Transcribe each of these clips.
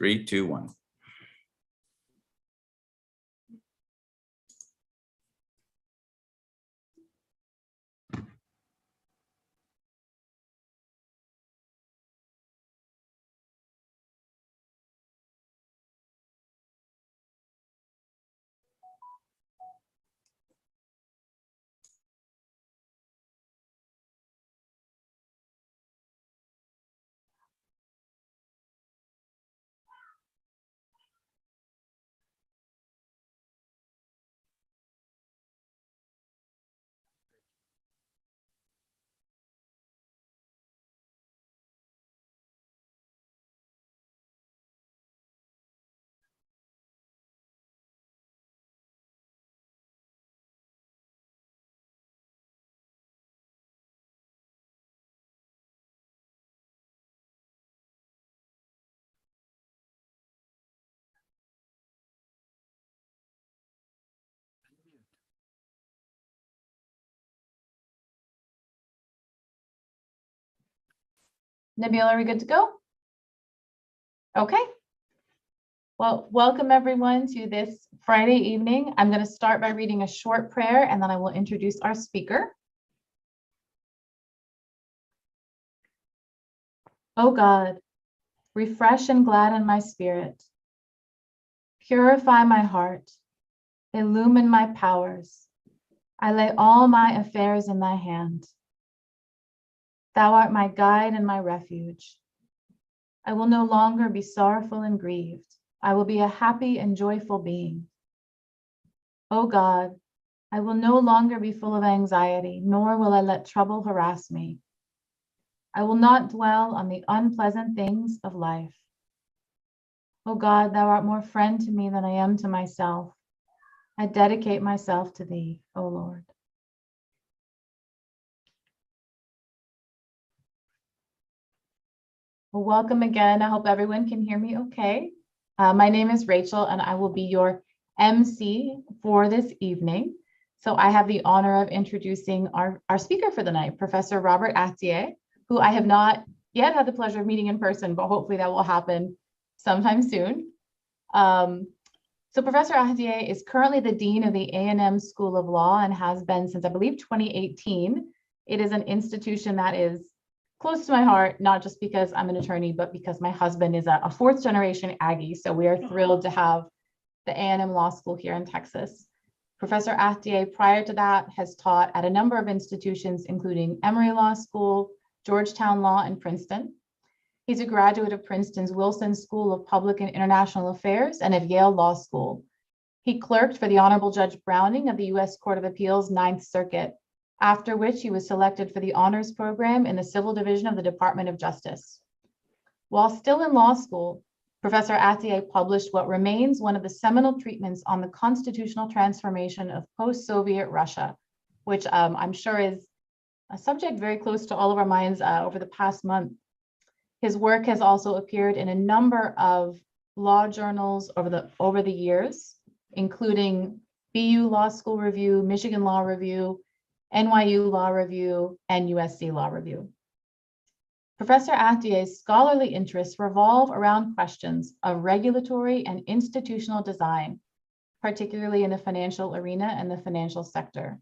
3, 2, 1. Nabil, are we good to go? Okay. Well, welcome everyone to this Friday evening. I'm going to start by reading a short prayer and then I will introduce our speaker. O God, refresh and gladden my spirit. Purify my heart. Illumine my powers. I lay all my affairs in thy hand. Thou art my guide and my refuge. I will no longer be sorrowful and grieved. I will be a happy and joyful being. O God, I will no longer be full of anxiety, nor will I let trouble harass me. I will not dwell on the unpleasant things of life. O God, thou art more friend to me than I am to myself. I dedicate myself to thee, O Lord. Well, welcome again. I hope everyone can hear me okay. My name is Rachel and I will be your MC for this evening. So I have the honor of introducing our speaker for the night, Professor Robert Ahdieh, who I have not yet had the pleasure of meeting in person, but hopefully that will happen sometime soon. So Professor Ahdieh is currently the Dean of the A&M School of Law and has been since I believe 2018. It is an institution that is close to my heart, not just because I'm an attorney, but because my husband is a fourth generation Aggie. So we are thrilled to have the A&M Law School here in Texas. Professor Ahdieh, prior to that, has taught at a number of institutions, including Emory Law School, Georgetown Law, and Princeton. He's a graduate of Princeton's Wilson School of Public and International Affairs and of Yale Law School. He clerked for the Honorable Judge Browning of the U.S. Court of Appeals, Ninth Circuit, after which he was selected for the honors program in the Civil Division of the Department of Justice. While still in law school, Professor Ahdieh published what remains one of the seminal treatments on the constitutional transformation of post-Soviet Russia, which I'm sure is a subject very close to all of our minds over the past month. His work has also appeared in a number of law journals over the years, including BU Law School Review, Michigan Law Review, NYU Law Review, and USC Law Review. Professor Ahdieh's scholarly interests revolve around questions of regulatory and institutional design, particularly in the financial arena and the financial sector.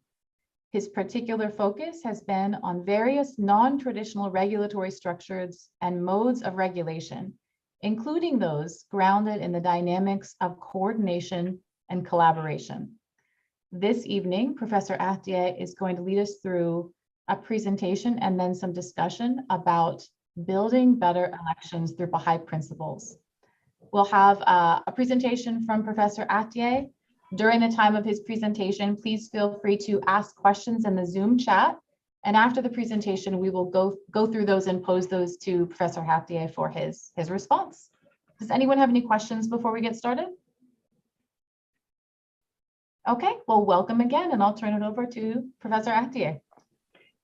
His particular focus has been on various non-traditional regulatory structures and modes of regulation, including those grounded in the dynamics of coordination and collaboration. This evening, Professor Ahdieh is going to lead us through a presentation and then some discussion about building better elections through Baha'i principles. We'll have a presentation from Professor Ahdieh. During the time of his presentation, please feel free to ask questions in the Zoom chat. And after the presentation, we will go through those and pose those to Professor Ahdieh for his response. Does anyone have any questions before we get started? Okay, well, welcome again, and I'll turn it over to Professor Ahdieh.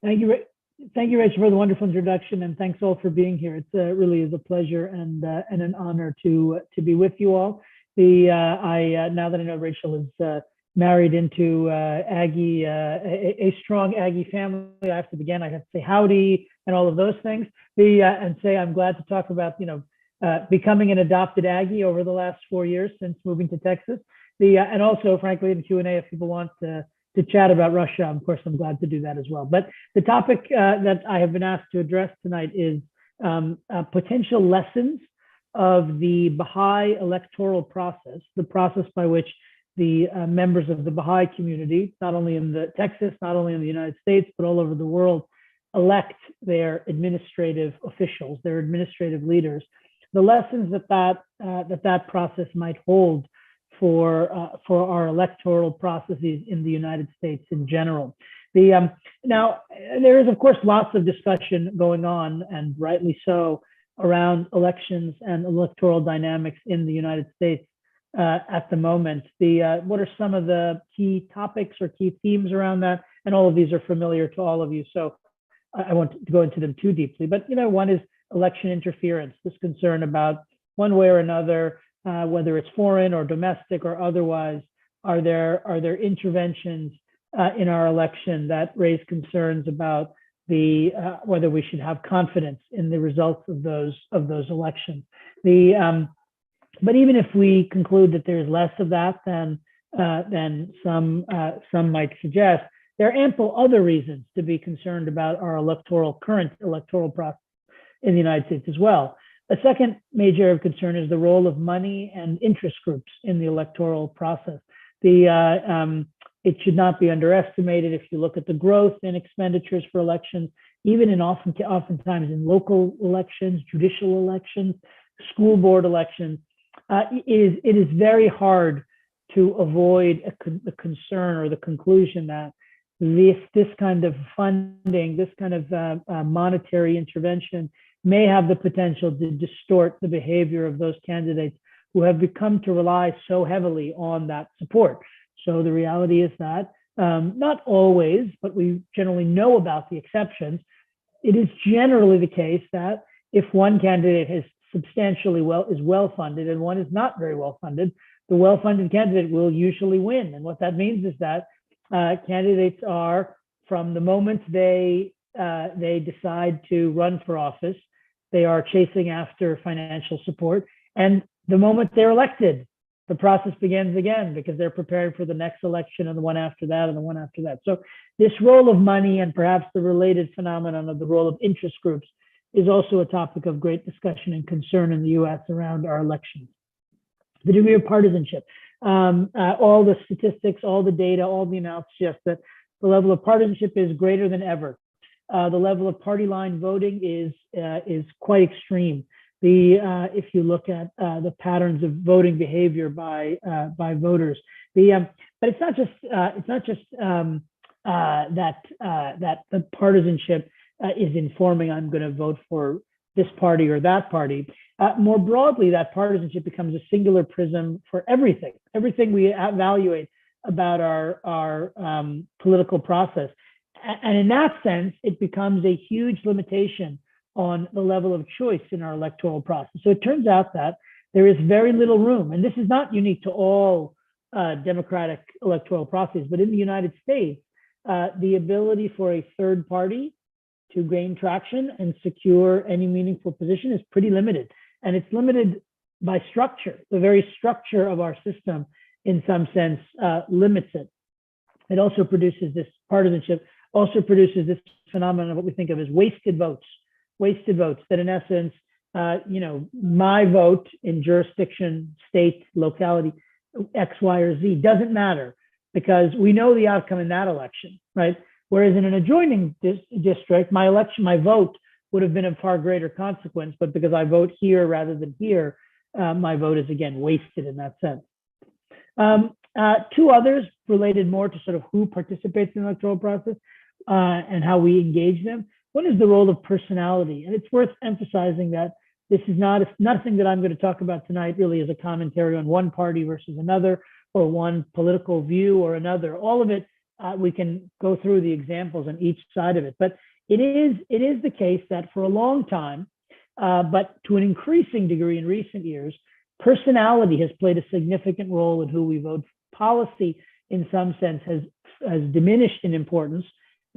Thank you, Rachel, for the wonderful introduction, and thanks all for being here. It really is a pleasure and an honor to be with you all. Now that I know Rachel is married into Aggie, a strong Aggie family, I have to say howdy and all of those things. And say I'm glad to talk about becoming an adopted Aggie over the last 4 years since moving to Texas. And also, frankly, in Q&A, if people want to chat about Russia, of course, I'm glad to do that as well. But the topic that I have been asked to address tonight is potential lessons of the Baha'i electoral process, the process by which the members of the Baha'i community, not only in Texas, not only in the United States, but all over the world, elect their administrative officials, their administrative leaders. The lessons that process might hold for our electoral processes in the United States in general. Now, there is, of course, lots of discussion going on, and rightly so, around elections and electoral dynamics in the United States at the moment. What are some of the key topics or key themes around that? And all of these are familiar to all of you, so I won't go into them too deeply. But one is election interference, this concern about one way or another, whether it's foreign or domestic or otherwise, are there interventions in our election that raise concerns about whether we should have confidence in the results of those elections. But even if we conclude that there's less of that than some might suggest, there are ample other reasons to be concerned about our current electoral process in the United States as well. A second major area of concern is the role of money and interest groups in the electoral process. It should not be underestimated if you look at the growth in expenditures for elections, even oftentimes in local elections, judicial elections, school board elections. It is very hard to avoid the concern or the conclusion that this kind of funding, this kind of monetary intervention may have the potential to distort the behavior of those candidates who have become to rely so heavily on that support. So the reality is that not always, but we generally know about the exceptions. It is generally the case that if one candidate is well funded and one is not very well funded, the well-funded candidate will usually win. And what that means is that candidates are, from the moment they decide to run for office, they are chasing after financial support. And the moment they're elected, the process begins again because they're preparing for the next election and the one after that and the one after that. So this role of money and perhaps the related phenomenon of the role of interest groups is also a topic of great discussion and concern in the US around our elections. The degree of partisanship, all the statistics, all the data, all the analysis suggest that the level of partisanship is greater than ever. The level of party line voting is quite extreme. If you look at the patterns of voting behavior by voters, but it's not just that the partisanship is informing I'm going to vote for this party or that party. More broadly, that partisanship becomes a singular prism for everything we evaluate about our political process. And in that sense, it becomes a huge limitation on the level of choice in our electoral process. So it turns out that there is very little room, and this is not unique to all democratic electoral processes, but in the United States, the ability for a third party to gain traction and secure any meaningful position is pretty limited. And it's limited by structure. The very structure of our system, in some sense, limits it. It also produces this partisanship, also produces this phenomenon of what we think of as wasted votes that in essence, my vote in jurisdiction, state, locality, X, Y, or Z doesn't matter because we know the outcome in that election, right? Whereas in an adjoining district, my vote would have been of far greater consequence, but because I vote here rather than here, my vote is again wasted in that sense. Two others related more to sort of who participates in the electoral process and how we engage them. One is the role of personality, and it's worth emphasizing that this is nothing that I'm going to talk about tonight really is a commentary on one party versus another or one political view or another. All of it, we can go through the examples on each side of it, but it is the case that for a long time, but to an increasing degree in recent years, personality has played a significant role in who we vote. Policy, in some sense, has diminished in importance,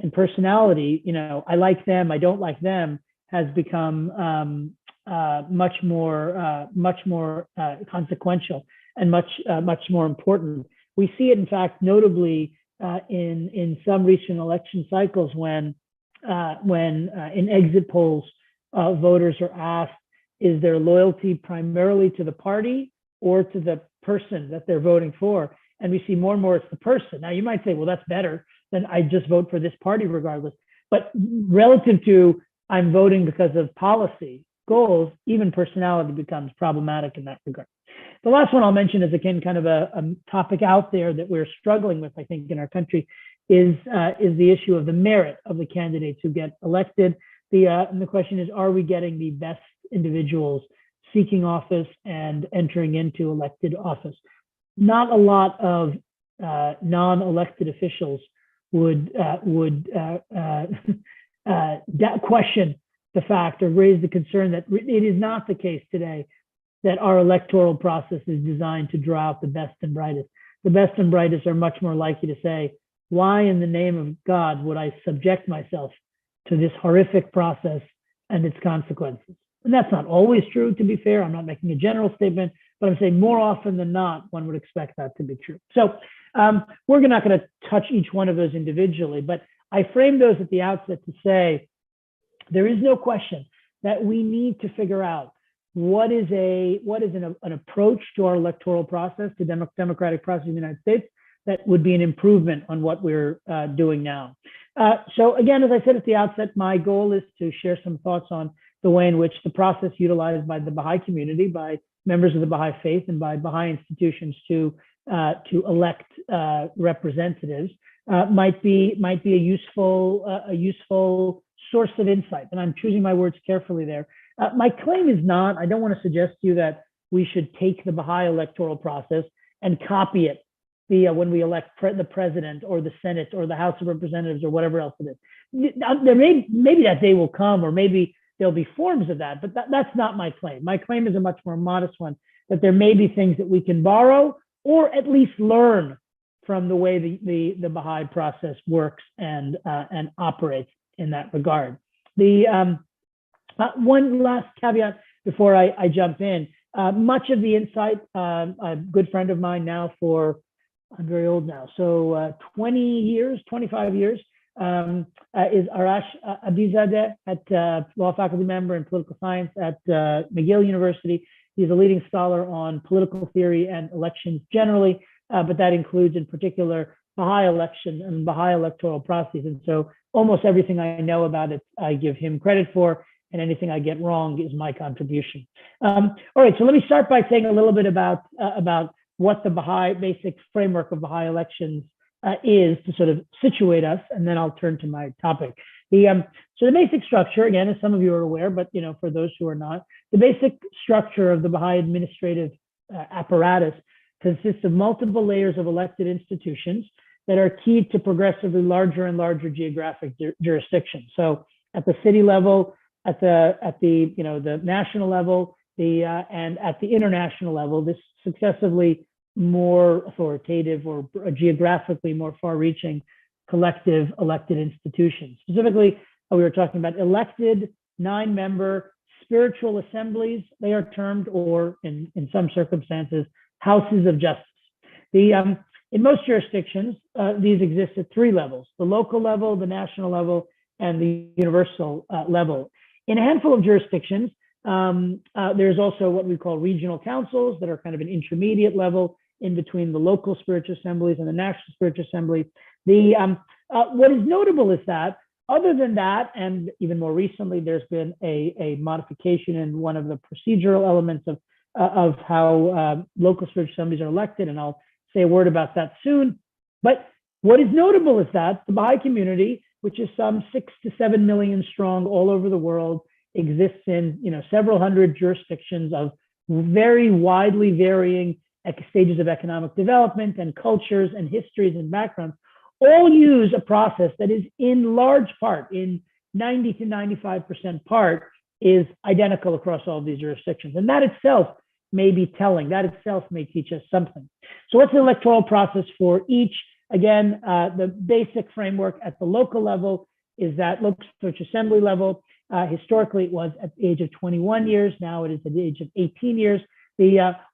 and personality, I like them, I don't like them, has become much more consequential and much more important. We see it, in fact, notably in some recent election cycles when in exit polls voters are asked, is their loyalty primarily to the party or to the person that they're voting for? And we see more and more it's the person. Now you might say, well, that's better than I just vote for this party regardless. But relative to I'm voting because of policy goals, even personality becomes problematic in that regard. The last one I'll mention is, again, kind of a topic out there that we're struggling with, I think, in our country, is the issue of the merit of the candidates who get elected. And the question is, are we getting the best individuals seeking office and entering into elected office? Not a lot of non-elected officials would question the fact or raise the concern that it is not the case today that our electoral process is designed to draw out the best and brightest. The best and brightest are much more likely to say, why in the name of God would I subject myself to this horrific process and its consequences? And that's not always true, to be fair. I'm not making a general statement, but I'm saying more often than not, one would expect that to be true. So we're not going to touch each one of those individually, but I framed those at the outset to say, there is no question that we need to figure out what is an approach to our electoral process, to democratic process in the United States, that would be an improvement on what we're doing now. So again, as I said at the outset, my goal is to share some thoughts on the way in which the process utilized by the Baha'i community, by members of the Baha'i faith, and by Baha'i institutions to elect representatives might be a useful source of insight. And I'm choosing my words carefully there. My claim is not, I don't want to suggest to you that we should take the Baha'i electoral process and copy it when we elect the president or the Senate or the House of Representatives or whatever else it is. Maybe that day will come, or maybe there'll be forms of that, but that's not my claim. My claim is a much more modest one, that there may be things that we can borrow or at least learn from the way the Baha'i process works and operates in that regard. One last caveat before I jump in. Much of the insight, a good friend of mine now I'm very old now, so 25 years, is Arash Ahdieh, at law faculty member in political science at McGill University. He's a leading scholar on political theory and elections generally, but that includes in particular Baha'i election and Baha'i electoral processes. And so almost everything I know about it, I give him credit for, and anything I get wrong is my contribution. All right, so let me start by saying a little bit about what the Baha'i basic framework of Baha'i elections is, to sort of situate us, and then I'll turn to my topic. So the basic structure, again, as some of you are aware, but for those who are not, the basic structure of the Baha'i administrative apparatus consists of multiple layers of elected institutions that are keyed to progressively larger and larger geographic jurisdictions. So at the city level, at the national level, and at the international level, this successively more authoritative or geographically more far-reaching collective elected institutions. Specifically, we were talking about elected 9-member spiritual assemblies, they are termed, or in some circumstances, houses of justice. In most jurisdictions, these exist at 3 levels: the local level, the national level, and the universal level. In a handful of jurisdictions, there's also what we call regional councils that are kind of an intermediate level in between the local spiritual assemblies and the national spiritual assembly. What is notable is that, other than that, and even more recently, there's been a modification in one of the procedural elements of how local spiritual assemblies are elected, and I'll say a word about that soon. But what is notable is that the Baha'i community, which is some 6 to 7 million strong all over the world, exists in several hundred jurisdictions of very widely varying stages of economic development and cultures and histories and backgrounds, all use a process that is in large part, in 90 to 95% part, is identical across all of these jurisdictions. And that itself may be telling. That itself may teach us something. So what's the electoral process for each? Again, the basic framework at the local level is that local spiritual assembly level Historically, it was at the age of 21 years. Now it is at the age of 18 years.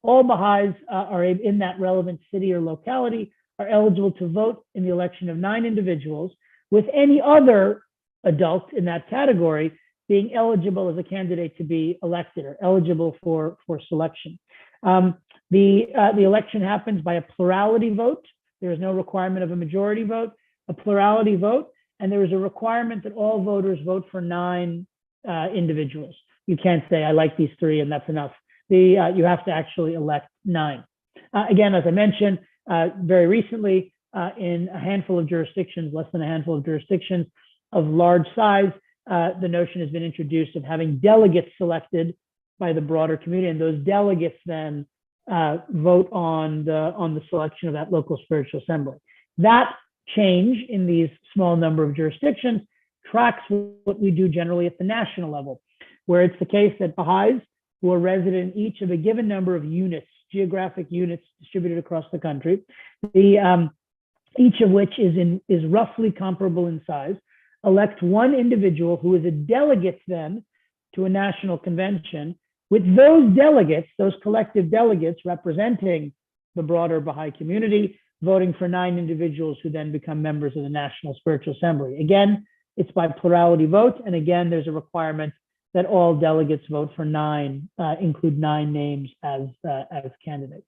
All Baha'is are in that relevant city or locality are eligible to vote in the election of 9 individuals, with any other adult in that category being eligible as a candidate to be elected or eligible for selection. The election happens by a plurality vote. There is no requirement of a majority vote, a plurality vote, and there is a requirement that all voters vote for 9 individuals. You can't say, I like these 3 and that's enough. You have to actually elect 9. Again, as I mentioned, very recently, in a handful of jurisdictions, less than a handful of jurisdictions of large size, the notion has been introduced of having delegates selected by the broader community, and those delegates then vote on the selection of that local spiritual assembly. That change in these small number of jurisdictions tracks what we do generally at the national level, where it's the case that Baha'is who are resident in each of a given number of units, geographic units distributed across the country, each of which is roughly comparable in size, elect one individual who is a delegate then to a national convention, with those delegates, those collective delegates representing the broader Baha'i community, voting for 9 individuals who then become members of the National Spiritual Assembly. Again, it's by plurality vote, and again, there's a requirement that all delegates vote for 9, include 9 names as candidates.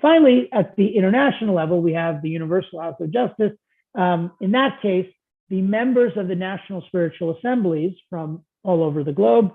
Finally, at the international level, we have the Universal House of Justice. In that case, the members of the National Spiritual Assemblies from all over the globe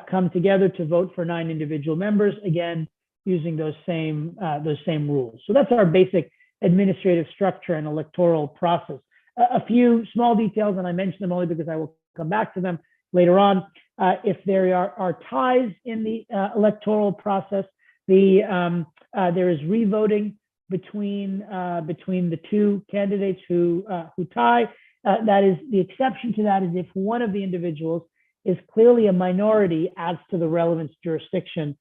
come together to vote for 9 individual members, again, using those same rules. So that's our basic administrative structure and electoral process. A few small details, and I mention them only because I will come back to them later on. If there are ties in the electoral process, there is revoting between the 2 candidates who tie. That is, the exception to that is if one of the individuals is clearly a minority as to the relevant jurisdiction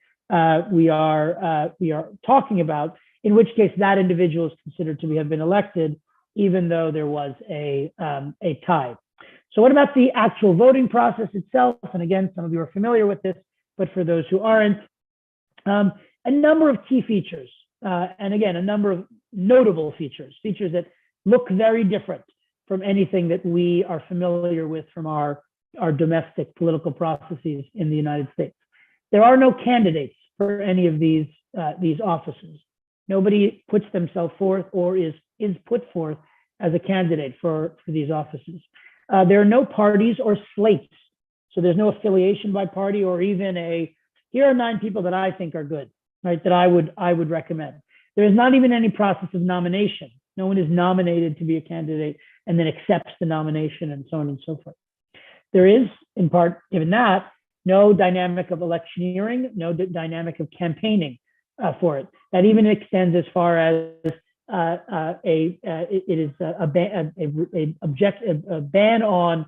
we are talking about, in which case that individual is considered to have been elected, even though there was a tie. So what about the actual voting process itself? And again, some of you are familiar with this, but for those who aren't, a number of key features, and again, a number of notable features that look very different from anything that we are familiar with from our domestic political processes in the United States. There are no candidates for any of these offices. Nobody puts themselves forth or is put forth as a candidate for these offices. There are no parties or slates. So there's no affiliation by party or even here are 9 people that I think are good, right, that I would recommend. There is not even any process of nomination. No one is nominated to be a candidate and then accepts the nomination and so on and so forth. There is, in part, given that, no dynamic of electioneering, no dynamic of campaigning for it. That even extends as far as a ban on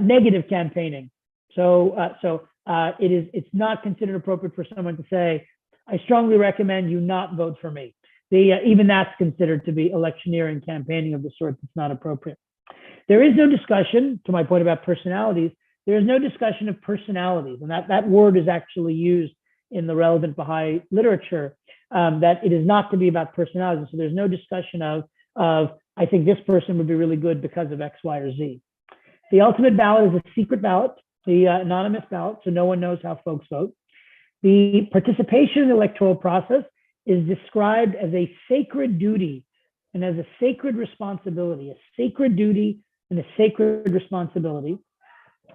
negative campaigning. It's not considered appropriate for someone to say, I strongly recommend you not vote for me. Even that's considered to be electioneering campaigning of the sort that's not appropriate. There is no discussion, to my point about personalities, there is no discussion of personalities. And that word is actually used in the relevant Baha'i literature, that it is not to be about personalities. So there's no discussion of I think this person would be really good because of X, Y, or Z. The ultimate ballot is a secret ballot, the anonymous ballot, so no one knows how folks vote. The participation in the electoral process is described as a sacred duty and as a sacred responsibility, a sacred duty and a sacred responsibility.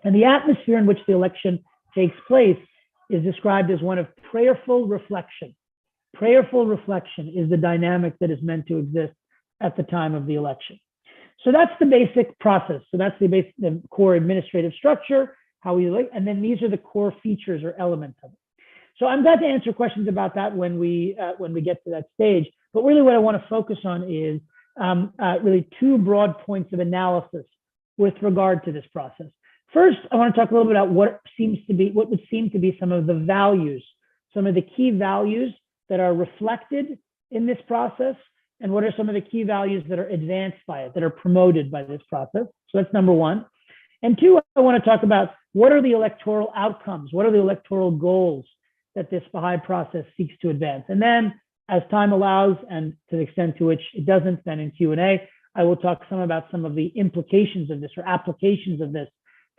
And the atmosphere in which the election takes place is described as one of prayerful reflection. Prayerful reflection is the dynamic that is meant to exist at the time of the election. So that's the basic process. So that's the core administrative structure, how we elect, and then these are the core features or elements of it. So I'm glad to answer questions about that when we get to that stage. But really what I want to focus on is really 2 broad points of analysis with regard to this process. First, I want to talk a little bit about what would seem to be some of the values, some of the key values that are reflected in this process, and what are some of the key values that are advanced by it, that are promoted by this process. So that's number 1. And 2, I want to talk about what are the electoral outcomes? What are the electoral goals that this Baha'i process seeks to advance? And then, as time allows, and to the extent to which it doesn't, then in Q&A, I will talk some about some of the implications of this or applications of this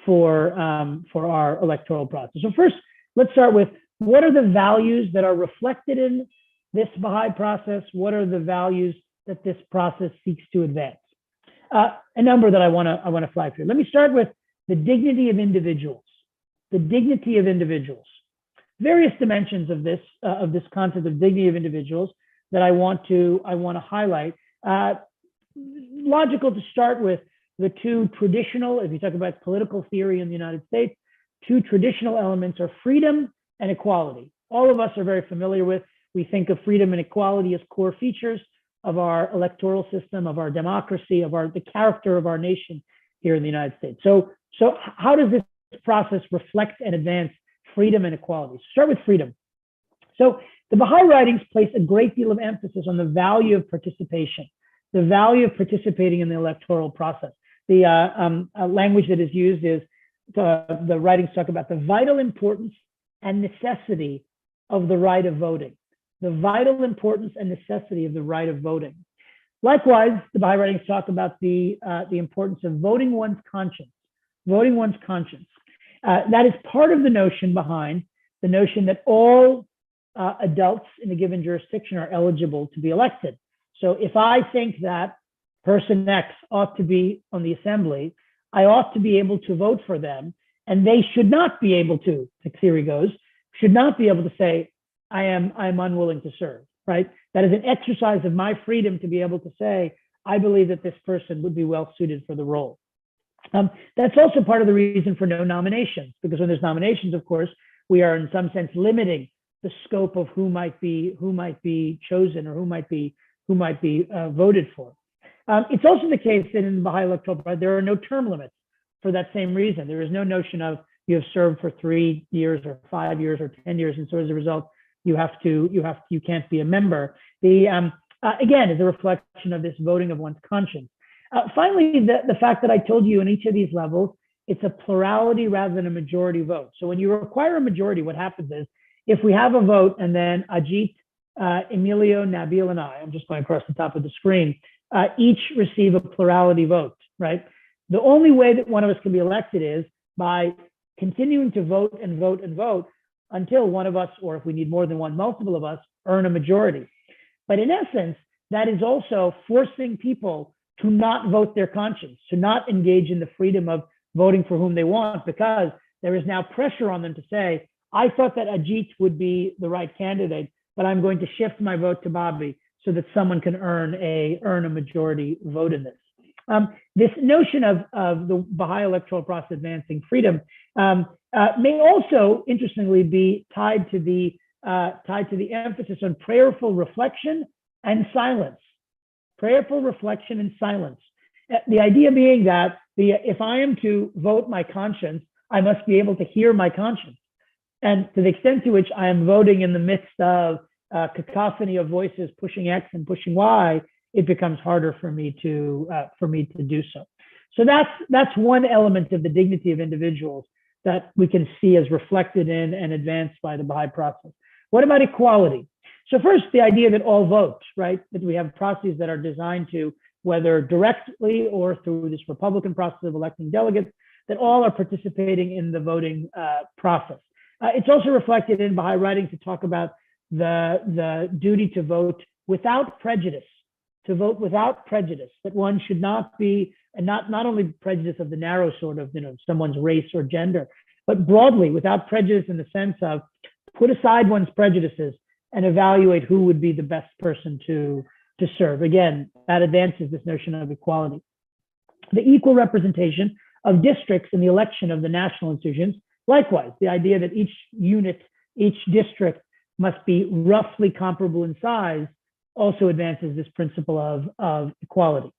for our electoral process. So first, let's start with what are the values that are reflected in this Baha'i process? What are the values that this process seeks to advance? A number that I want to flag here. Let me start with the dignity of individuals. The dignity of individuals. Various dimensions of this concept of dignity of individuals that I want to highlight. Logical to start with the two traditional, if you talk about political theory in the United States, two traditional elements are freedom and equality. All of us are very familiar with. We think of freedom and equality as core features of our electoral system, of our democracy, of the character of our nation here in the United States. So how does this process reflect and advance freedom and equality? Start with freedom. So the Baha'i writings place a great deal of emphasis on the value of participation, the value of participating in the electoral process. The language that is used is the writings talk about the vital importance and necessity of the right of voting. The vital importance and necessity of the right of voting. Likewise, the Baha'i writings talk about the importance of voting one's conscience. Voting one's conscience. That is part of the notion behind the notion that all adults in a given jurisdiction are eligible to be elected. So if I think that person X ought to be on the assembly, I ought to be able to vote for them, and they should not be able to, the theory goes, should not be able to say, I'm unwilling to serve, right? That is an exercise of my freedom to be able to say, I believe that this person would be well suited for the role. That's also part of the reason for no nominations, because when there's nominations, of course, we are in some sense limiting the scope of who might be chosen or who might be voted for. It's also the case that in the Baha'i electoral process, there are no term limits for that same reason. There is no notion of you have served for 3 years or 5 years or 10 years, and so as a result, you can't be a member. Again, is a reflection of this voting of one's conscience. Finally, the fact that I told you in each of these levels, it's a plurality rather than a majority vote. So when you require a majority, what happens is if we have a vote and then Ajit, Emilio, Nabil, and I'm just going across the top of the screen, each receive a plurality vote, right? The only way that one of us can be elected is by continuing to vote and vote and vote until one of us, or if we need more than one, multiple of us, earn a majority. But in essence, that is also forcing people to not vote their conscience, to not engage in the freedom of voting for whom they want, because there is now pressure on them to say, I thought that Ajit would be the right candidate, but I'm going to shift my vote to Bobby so that someone can earn a majority vote in this. This notion of the Baha'i electoral process advancing freedom may also, interestingly, be tied to the emphasis on prayerful reflection and silence. Prayerful reflection and silence. The idea being that if I am to vote my conscience, I must be able to hear my conscience. And to the extent to which I am voting in the midst of cacophony of voices pushing X and pushing Y, it becomes harder for me to do so. So that's one element of the dignity of individuals that we can see as reflected in and advanced by the Baha'i process. What about equality? So first, the idea that all vote, right? That we have processes that are designed to, whether directly or through this Republican process of electing delegates, that all are participating in the voting process. It's also reflected in Baha'i writing to talk about the duty to vote without prejudice, that one should not be, and not only prejudice of the narrow sort of, someone's race or gender, but broadly without prejudice in the sense of put aside one's prejudices and evaluate who would be the best person to serve. Again, that advances this notion of equality. The equal representation of districts in the election of the national institutions. Likewise, the idea that each unit, each district must be roughly comparable in size also advances this principle of equality.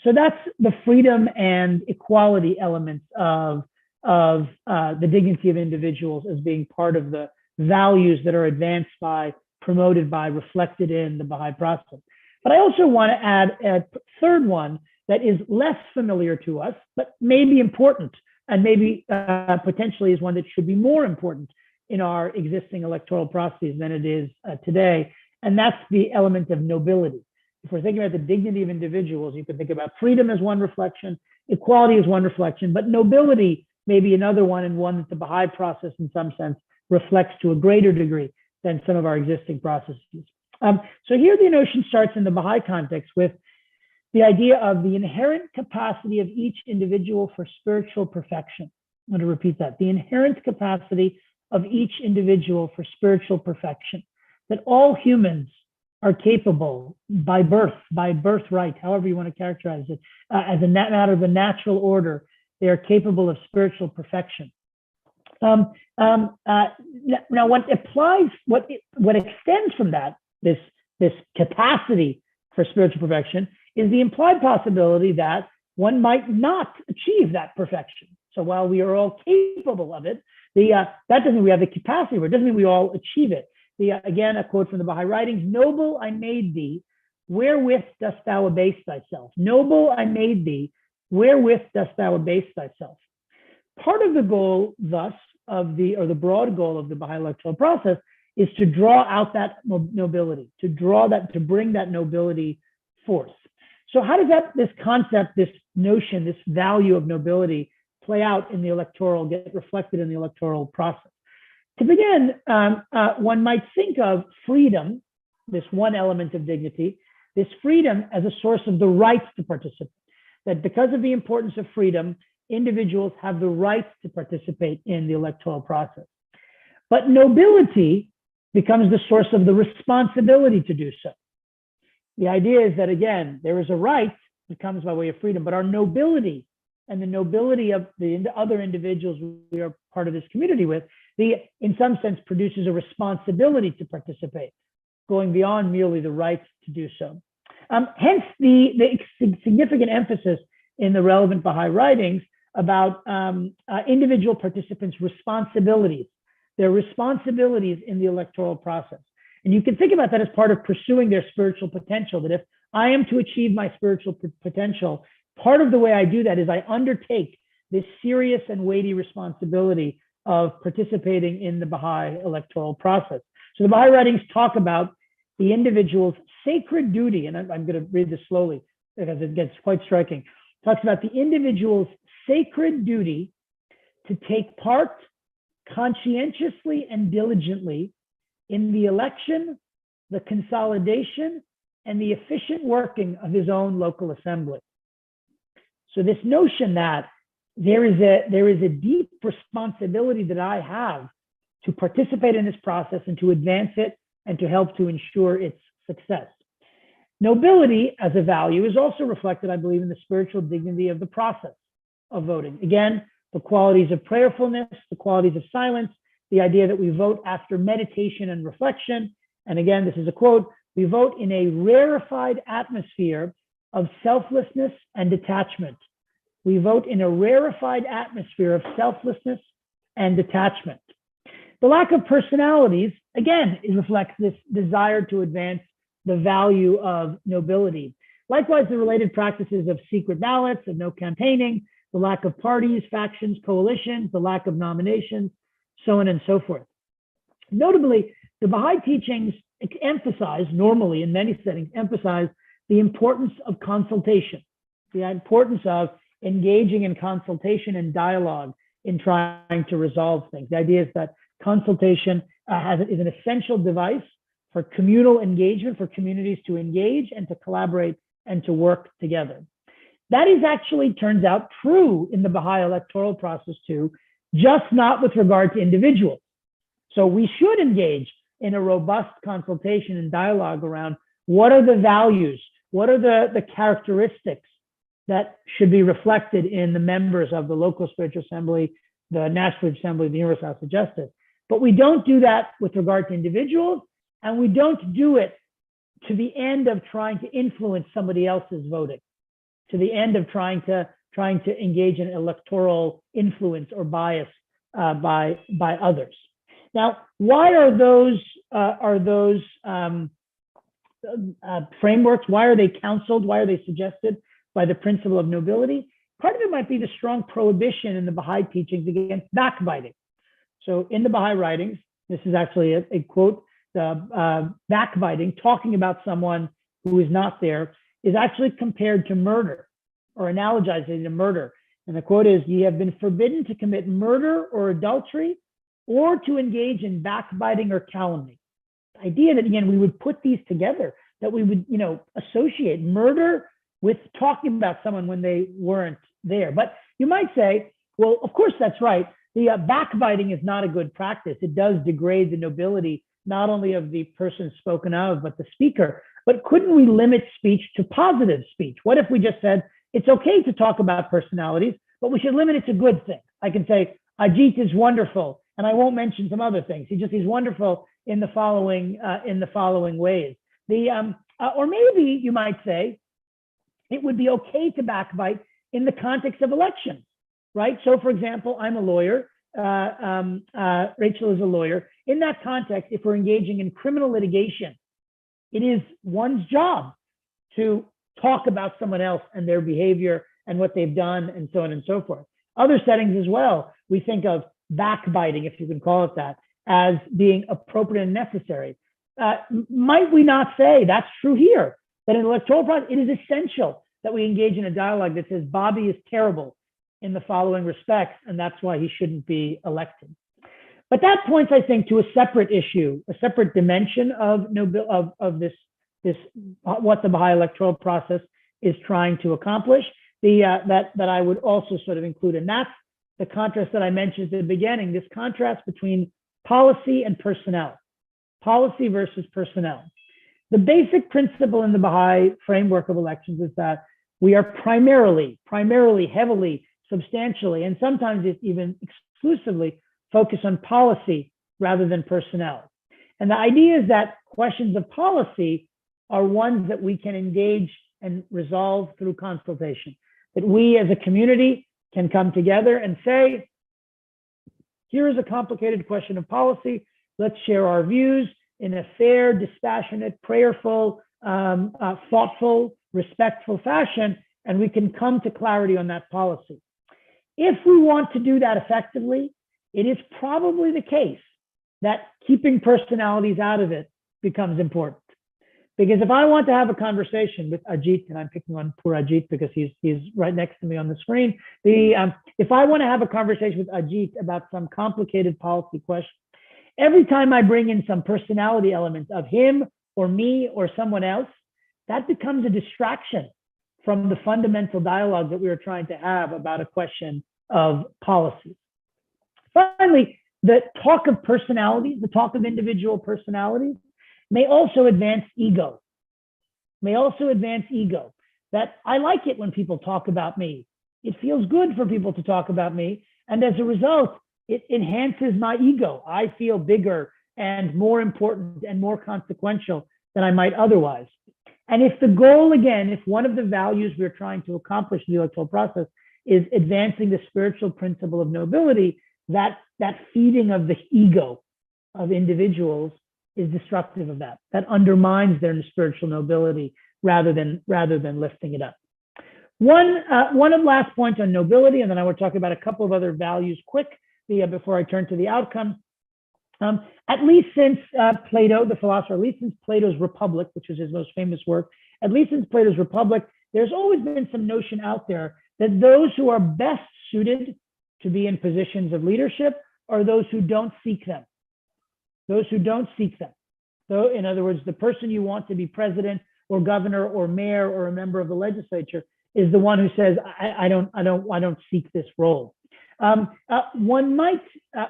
So that's the freedom and equality elements of the dignity of individuals as being part of the values that are advanced by, promoted by, reflected in the Baha'i process. But I also want to add a third one that is less familiar to us, but may be important and maybe potentially is one that should be more important in our existing electoral processes than it is today. And that's the element of nobility. If we're thinking about the dignity of individuals, you can think about freedom as one reflection, equality as one reflection, but nobility may be another one, and one that the Baha'i process in some sense reflects to a greater degree than some of our existing processes. So here the notion starts in the Baha'i context with the idea of the inherent capacity of each individual for spiritual perfection. I'm going to repeat that. The inherent capacity of each individual for spiritual perfection. That all humans are capable by birth, by birthright, however you want to characterize it, as a matter of the natural order, they are capable of spiritual perfection. Now, what applies, what extends from that, this capacity for spiritual perfection, is the implied possibility that one might not achieve that perfection. So while we are all capable of it, that doesn't mean we have the capacity, or it doesn't mean we all achieve it. Again, a quote from the Baha'i writings: "Noble I made thee, wherewith dost thou abase thyself?" Noble I made thee, wherewith dost thou abase thyself? Part of the goal, thus, the broad goal of the Baha'i electoral process is to draw out that nobility, to bring that nobility forth. So how does this concept, this notion, this value of nobility play out in the electoral, get reflected in the electoral process? To begin, one might think of freedom, this one element of dignity, this freedom as a source of the right to participate. That because of the importance of freedom, individuals have the right to participate in the electoral process. But nobility becomes the source of the responsibility to do so. The idea is that, again, there is a right that comes by way of freedom, but our nobility and the nobility of the other individuals we are part of this community with, in some sense, produces a responsibility to participate, going beyond merely the right to do so. Hence, the significant emphasis in the relevant Baha'i writings about individual participants' responsibilities, their responsibilities in the electoral process. And you can think about that as part of pursuing their spiritual potential, that if I am to achieve my spiritual potential, part of the way I do that is I undertake this serious and weighty responsibility of participating in the Baha'i electoral process. So the Baha'i writings talk about the individual's sacred duty, and I'm going to read this slowly because it gets quite striking. It talks about the individual's sacred duty to take part conscientiously and diligently in the election, the consolidation, and the efficient working of his own local assembly. So this notion that there is a deep responsibility that I have to participate in this process and to advance it and to help to ensure its success. Nobility as a value is also reflected, I believe, in the spiritual dignity of the process of voting. Again, the qualities of prayerfulness, the qualities of silence, the idea that we vote after meditation and reflection. And again, this is a quote: "We vote in a rarefied atmosphere of selflessness and detachment." We vote in a rarefied atmosphere of selflessness and detachment. The lack of personalities, again, it reflects this desire to advance the value of nobility. Likewise, the related practices of secret ballots, of no campaigning, the lack of parties, factions, coalitions, the lack of nominations, so on and so forth. Notably, the Baha'i teachings emphasize, normally in many settings, emphasize the importance of consultation, the importance of engaging in consultation and dialogue in trying to resolve things. The idea is that consultation is an essential device for communal engagement, for communities to engage and to collaborate and to work together. That is actually, turns out, true in the Baha'i electoral process too, just not with regard to individuals. So we should engage in a robust consultation and dialogue around what are the values, what are the characteristics that should be reflected in the members of the local spiritual assembly, the National Assembly, the Universal House of Justice. But we don't do that with regard to individuals, and we don't do it to the end of trying to influence somebody else's voting, to the end of trying to engage in electoral influence or bias by others. Now, why are those frameworks? Why are they counseled? Why are they suggested by the principle of nobility? part of it might be the strong prohibition in the Baha'i teachings against backbiting. So in the Baha'i writings, this is actually a quote, backbiting, talking about someone who is not there, is actually compared to murder or analogizing to murder. And the quote is, "Ye have been forbidden to commit murder or adultery or to engage in backbiting or calumny." The idea that, again, we would put these together, that we would, associate murder with talking about someone when they weren't there. But you might say, well, of course, that's right. The backbiting is not a good practice. It does degrade the nobility, not only of the person spoken of, but the speaker. But couldn't we limit speech to positive speech? What if we just said, it's okay to talk about personalities, but we should limit it to good things? I can say, Ahdieh is wonderful, and I won't mention some other things. He's wonderful in the following ways. Or maybe you might say, it would be okay to backbite in the context of elections, right? So, for example, I'm a lawyer. Rachel is a lawyer. In that context, if we're engaging in criminal litigation, it is one's job to talk about someone else and their behavior and what they've done and so on and so forth. Other settings as well, we think of backbiting, if you can call it that, as being appropriate and necessary. Might we not say that's true here, that in electoral process, it is essential that we engage in a dialogue that says Bobby is terrible in the following respects, and that's why he shouldn't be elected. But that points, I think, to a separate issue, a separate dimension of this what the Baha'i electoral process is trying to accomplish. That I would also sort of include, and that's the contrast that I mentioned at the beginning. This contrast between policy and personnel, policy versus personnel. The basic principle in the Baha'i framework of elections is that we are primarily, heavily, substantially, and sometimes it's even exclusively focused on policy rather than personnel. And the idea is that questions of policy are ones that we can engage and resolve through consultation, that we as a community can come together and say, here is a complicated question of policy. Let's share our views in a fair, dispassionate, prayerful, thoughtful, respectful fashion, and we can come to clarity on that policy. If we want to do that effectively, it is probably the case that keeping personalities out of it becomes important. Because if I want to have a conversation with Ahdieh, and I'm picking on poor Ahdieh because he's right next to me on the screen, if I want to have a conversation with Ahdieh about some complicated policy question, every time I bring in some personality elements of him or me or someone else, that becomes a distraction from the fundamental dialogue that we are trying to have about a question of policy. Finally, the talk of personalities, the talk of individual personalities, may also advance ego. That I like it when people talk about me. It feels good for people to talk about me. And as a result, it enhances my ego. I feel bigger and more important and more consequential than I might otherwise. And if the goal, again, if one of the values we're trying to accomplish in the electoral process is advancing the spiritual principle of nobility, that feeding of the ego of individuals is destructive of that. That undermines their spiritual nobility rather than lifting it up. One last point on nobility, and then I will talk about a couple of other values quick before I turn to the outcome. At least since Plato, the philosopher, at least since Plato's Republic, which is his most famous work, at least since Plato's Republic, there's always been some notion out there that those who are best suited to be in positions of leadership are those who don't seek them. So in other words, the person you want to be president or governor or mayor or a member of the legislature is the one who says, I don't seek this role. One might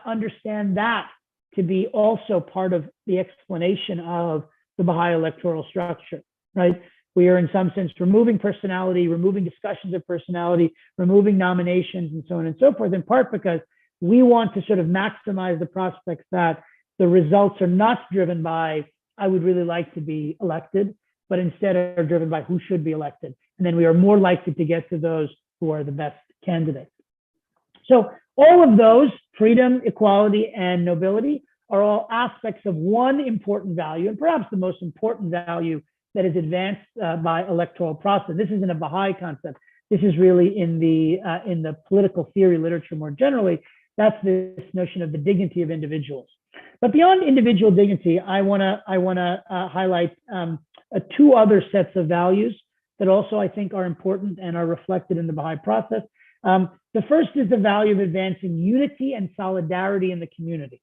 understand that to be also part of the explanation of the Baha'i electoral structure, right? We are in some sense removing personality, removing discussions of personality, removing nominations and so on and so forth, in part because we want to sort of maximize the prospects that the results are not driven by, I would really like to be elected, but instead are driven by who should be elected. And then we are more likely to get to those who are the best candidates. So all of those, freedom, equality, and nobility, are all aspects of one important value, and perhaps the most important value that is advanced by electoral process. This isn't a Baha'i concept. this is really in the political theory literature more generally. That's this notion of the dignity of individuals. But beyond individual dignity, I want to highlight two other sets of values that also I think are important and are reflected in the Baha'i process. The first is the value of advancing unity and solidarity in the community.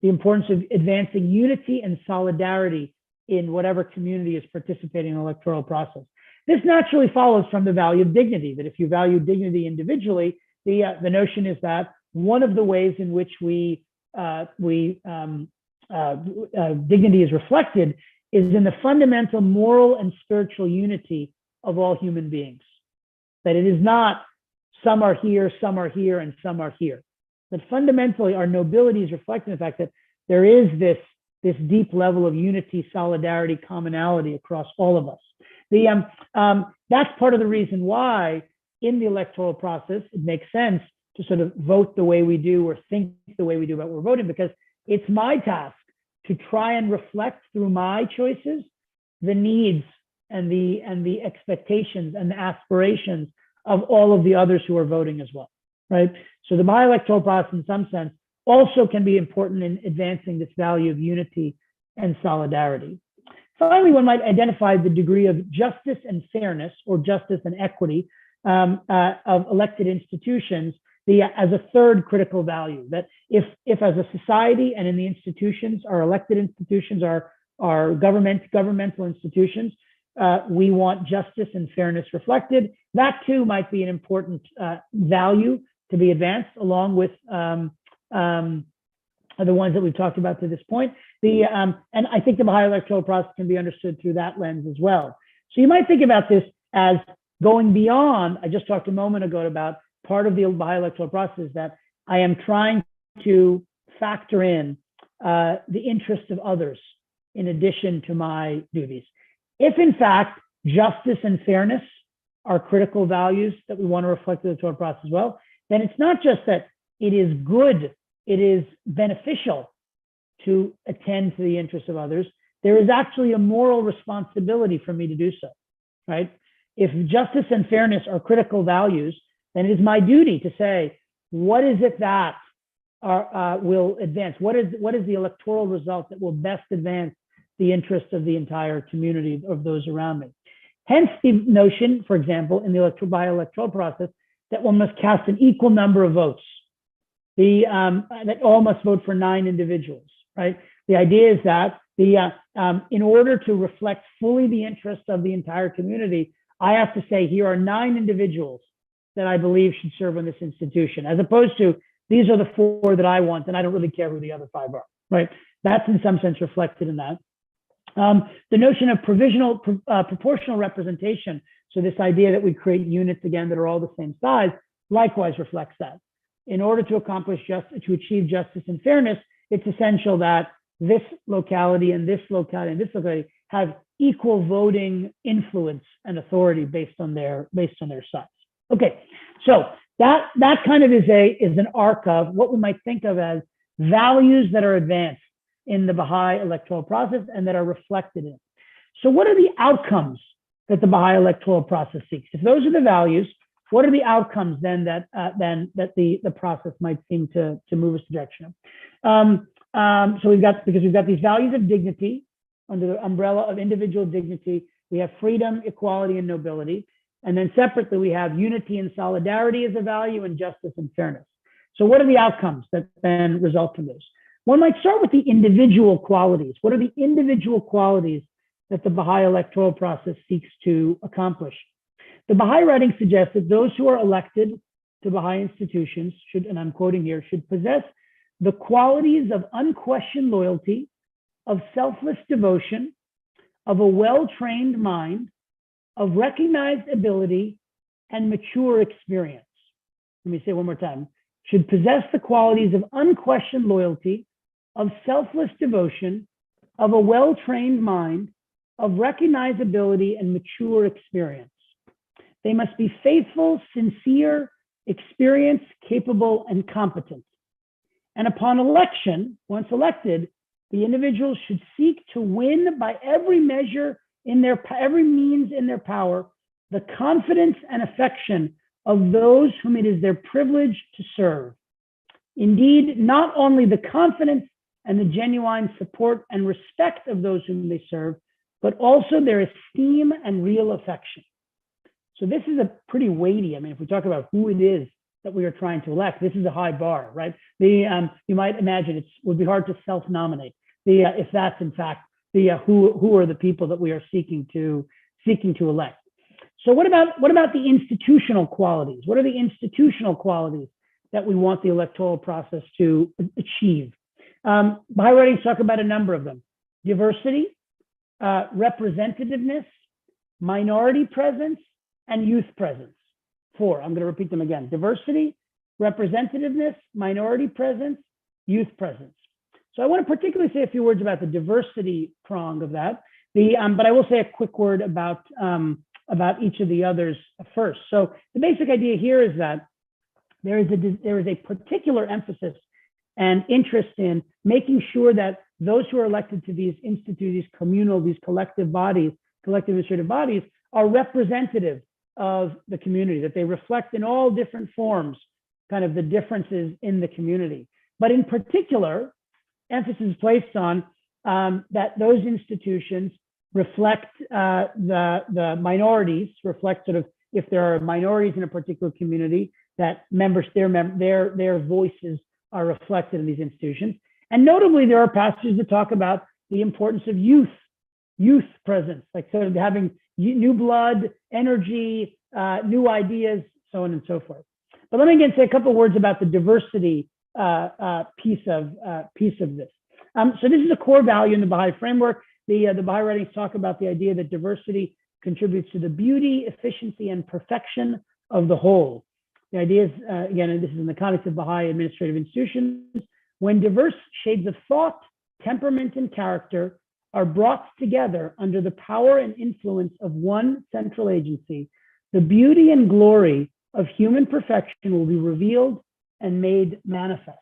The importance of advancing unity and solidarity in whatever community is participating in the electoral process. This naturally follows from the value of dignity, that if you value dignity individually, the notion is that one of the ways in which dignity is reflected is in the fundamental moral and spiritual unity of all human beings. That it is not some are here, and some are here. That fundamentally our nobility is reflecting the fact that there is this deep level of unity, solidarity, commonality across all of us. That's part of the reason why in the electoral process, it makes sense to sort of vote the way we do or think the way we do about what we're voting, because it's my task to try and reflect through my choices the needs and the expectations and the aspirations of all of the others who are voting as well, right? So the Baha'i electoral process, in some sense, also can be important in advancing this value of unity and solidarity. Finally, one might identify the degree of justice and fairness, or justice and equity, of elected institutions as a third critical value. That if as a society and in the institutions, our elected institutions, our governmental institutions, we want justice and fairness reflected, that too might be an important value to be advanced, along with the ones that we've talked about to this point. And I think the Baha'i electoral process can be understood through that lens as well. So you might think about this as going beyond. I just talked a moment ago about part of the Baha'i electoral process that I am trying to factor in the interests of others in addition to my duties. If in fact justice and fairness are critical values that we want to reflect in the electoral process as well, then it's not just that it is good, it is beneficial to attend to the interests of others. There is actually a moral responsibility for me to do so, right? If justice and fairness are critical values, then it is my duty to say, what is it that will advance? What is the electoral result that will best advance the interests of the entire community of those around me? Hence the notion, for example, in the Baha'i electoral process, that one must cast an equal number of votes. That all must vote for 9 individuals, right? The idea is that in order to reflect fully the interests of the entire community, I have to say, here are 9 individuals that I believe should serve in this institution, as opposed to these are the 4 that I want, and I don't really care who the other 5 are, right? That's in some sense reflected in that. The notion of proportional representation, so this idea that we create units again that are all the same size, likewise reflects that. In order to achieve justice and fairness, it's essential that this locality and this locality and this locality have equal voting influence and authority based on their size. Okay, so that kind of is an arc of what we might think of as values that are advanced in the Baha'i electoral process and that are reflected in it. So what are the outcomes that the Baha'i electoral process seeks? If those are the values, what are the outcomes then that the process might seem to move us to direction of? So we've got these values of dignity under the umbrella of individual dignity. We have freedom, equality, and nobility. And then separately, we have unity and solidarity as a value, and justice and fairness. So what are the outcomes that then result from this? One might start with the individual qualities. What are the individual qualities that the Baha'i electoral process seeks to accomplish? The Baha'i writing suggests that those who are elected to Baha'i institutions should, and I'm quoting here, should possess the qualities of unquestioned loyalty, of selfless devotion, of a well-trained mind, of recognized ability, and mature experience. Let me say it one more time. Should possess the qualities of unquestioned loyalty, of selfless devotion, of a well-trained mind, of recognized ability, and mature experience. They must be faithful, sincere, experienced, capable, and competent. And upon election, once elected, the individuals should seek to win by every measure every means in their power, the confidence and affection of those whom it is their privilege to serve. Indeed, not only the confidence and the genuine support and respect of those whom they serve, but also their esteem and real affection. So this is a pretty weighty, I mean, if we talk about who it is that we are trying to elect, this is a high bar, right? You might imagine it would be hard to self-nominate if that's in fact who are the people that we are seeking to elect. So what about the institutional qualities? What are the institutional qualities that we want the electoral process to achieve? Baha'i writings talk about a number of them: diversity, representativeness, minority presence, and youth presence. Four, I'm going to repeat them again: diversity, representativeness, minority presence, youth presence. So I want to particularly say a few words about the diversity prong of that, but I will say a quick word about each of the others first. So the basic idea here is that there is a particular emphasis and interest in making sure that those who are elected to these institutes, these communal, these collective bodies, collective administrative bodies, are representative of the community, that they reflect in all different forms kind of the differences in the community. But in particular, emphasis is placed on that those institutions reflect the minorities, reflect sort of if there are minorities in a particular community, that members, their voices are reflected in these institutions. And notably, there are passages that talk about the importance of youth presence, like sort of having new blood, energy, new ideas, so on and so forth. But let me again say a couple of words about the diversity piece of this. So this is a core value in the Baha'i framework. The Baha'i writings talk about the idea that diversity contributes to the beauty, efficiency, and perfection of the whole. The idea is, again, and this is in the context of Baha'i administrative institutions, when diverse shades of thought, temperament, and character are brought together under the power and influence of one central agency, the beauty and glory of human perfection will be revealed and made manifest.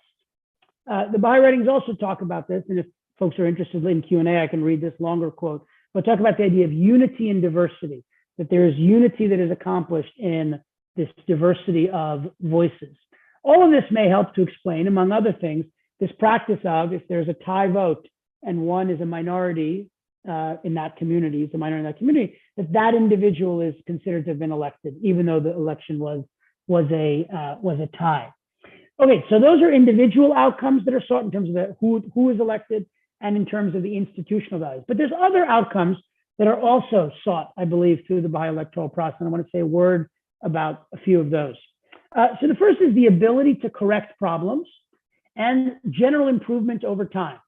The Baha'i writings also talk about this, and if folks are interested in Q&A, I can read this longer quote, but talk about the idea of unity and diversity, that there is unity that is accomplished in this diversity of voices. All of this may help to explain, among other things, this practice of if there's a tie vote and one is a minority in that community, is a minority in that community, that individual is considered to have been elected, even though the election was a tie. Okay, so those are individual outcomes that are sought in terms of who is elected and in terms of the institutional values. But there's other outcomes that are also sought, I believe, through the Baha'i electoral process. And I want to say a word about a few of those. So the first is the ability to correct problems and general improvement over time.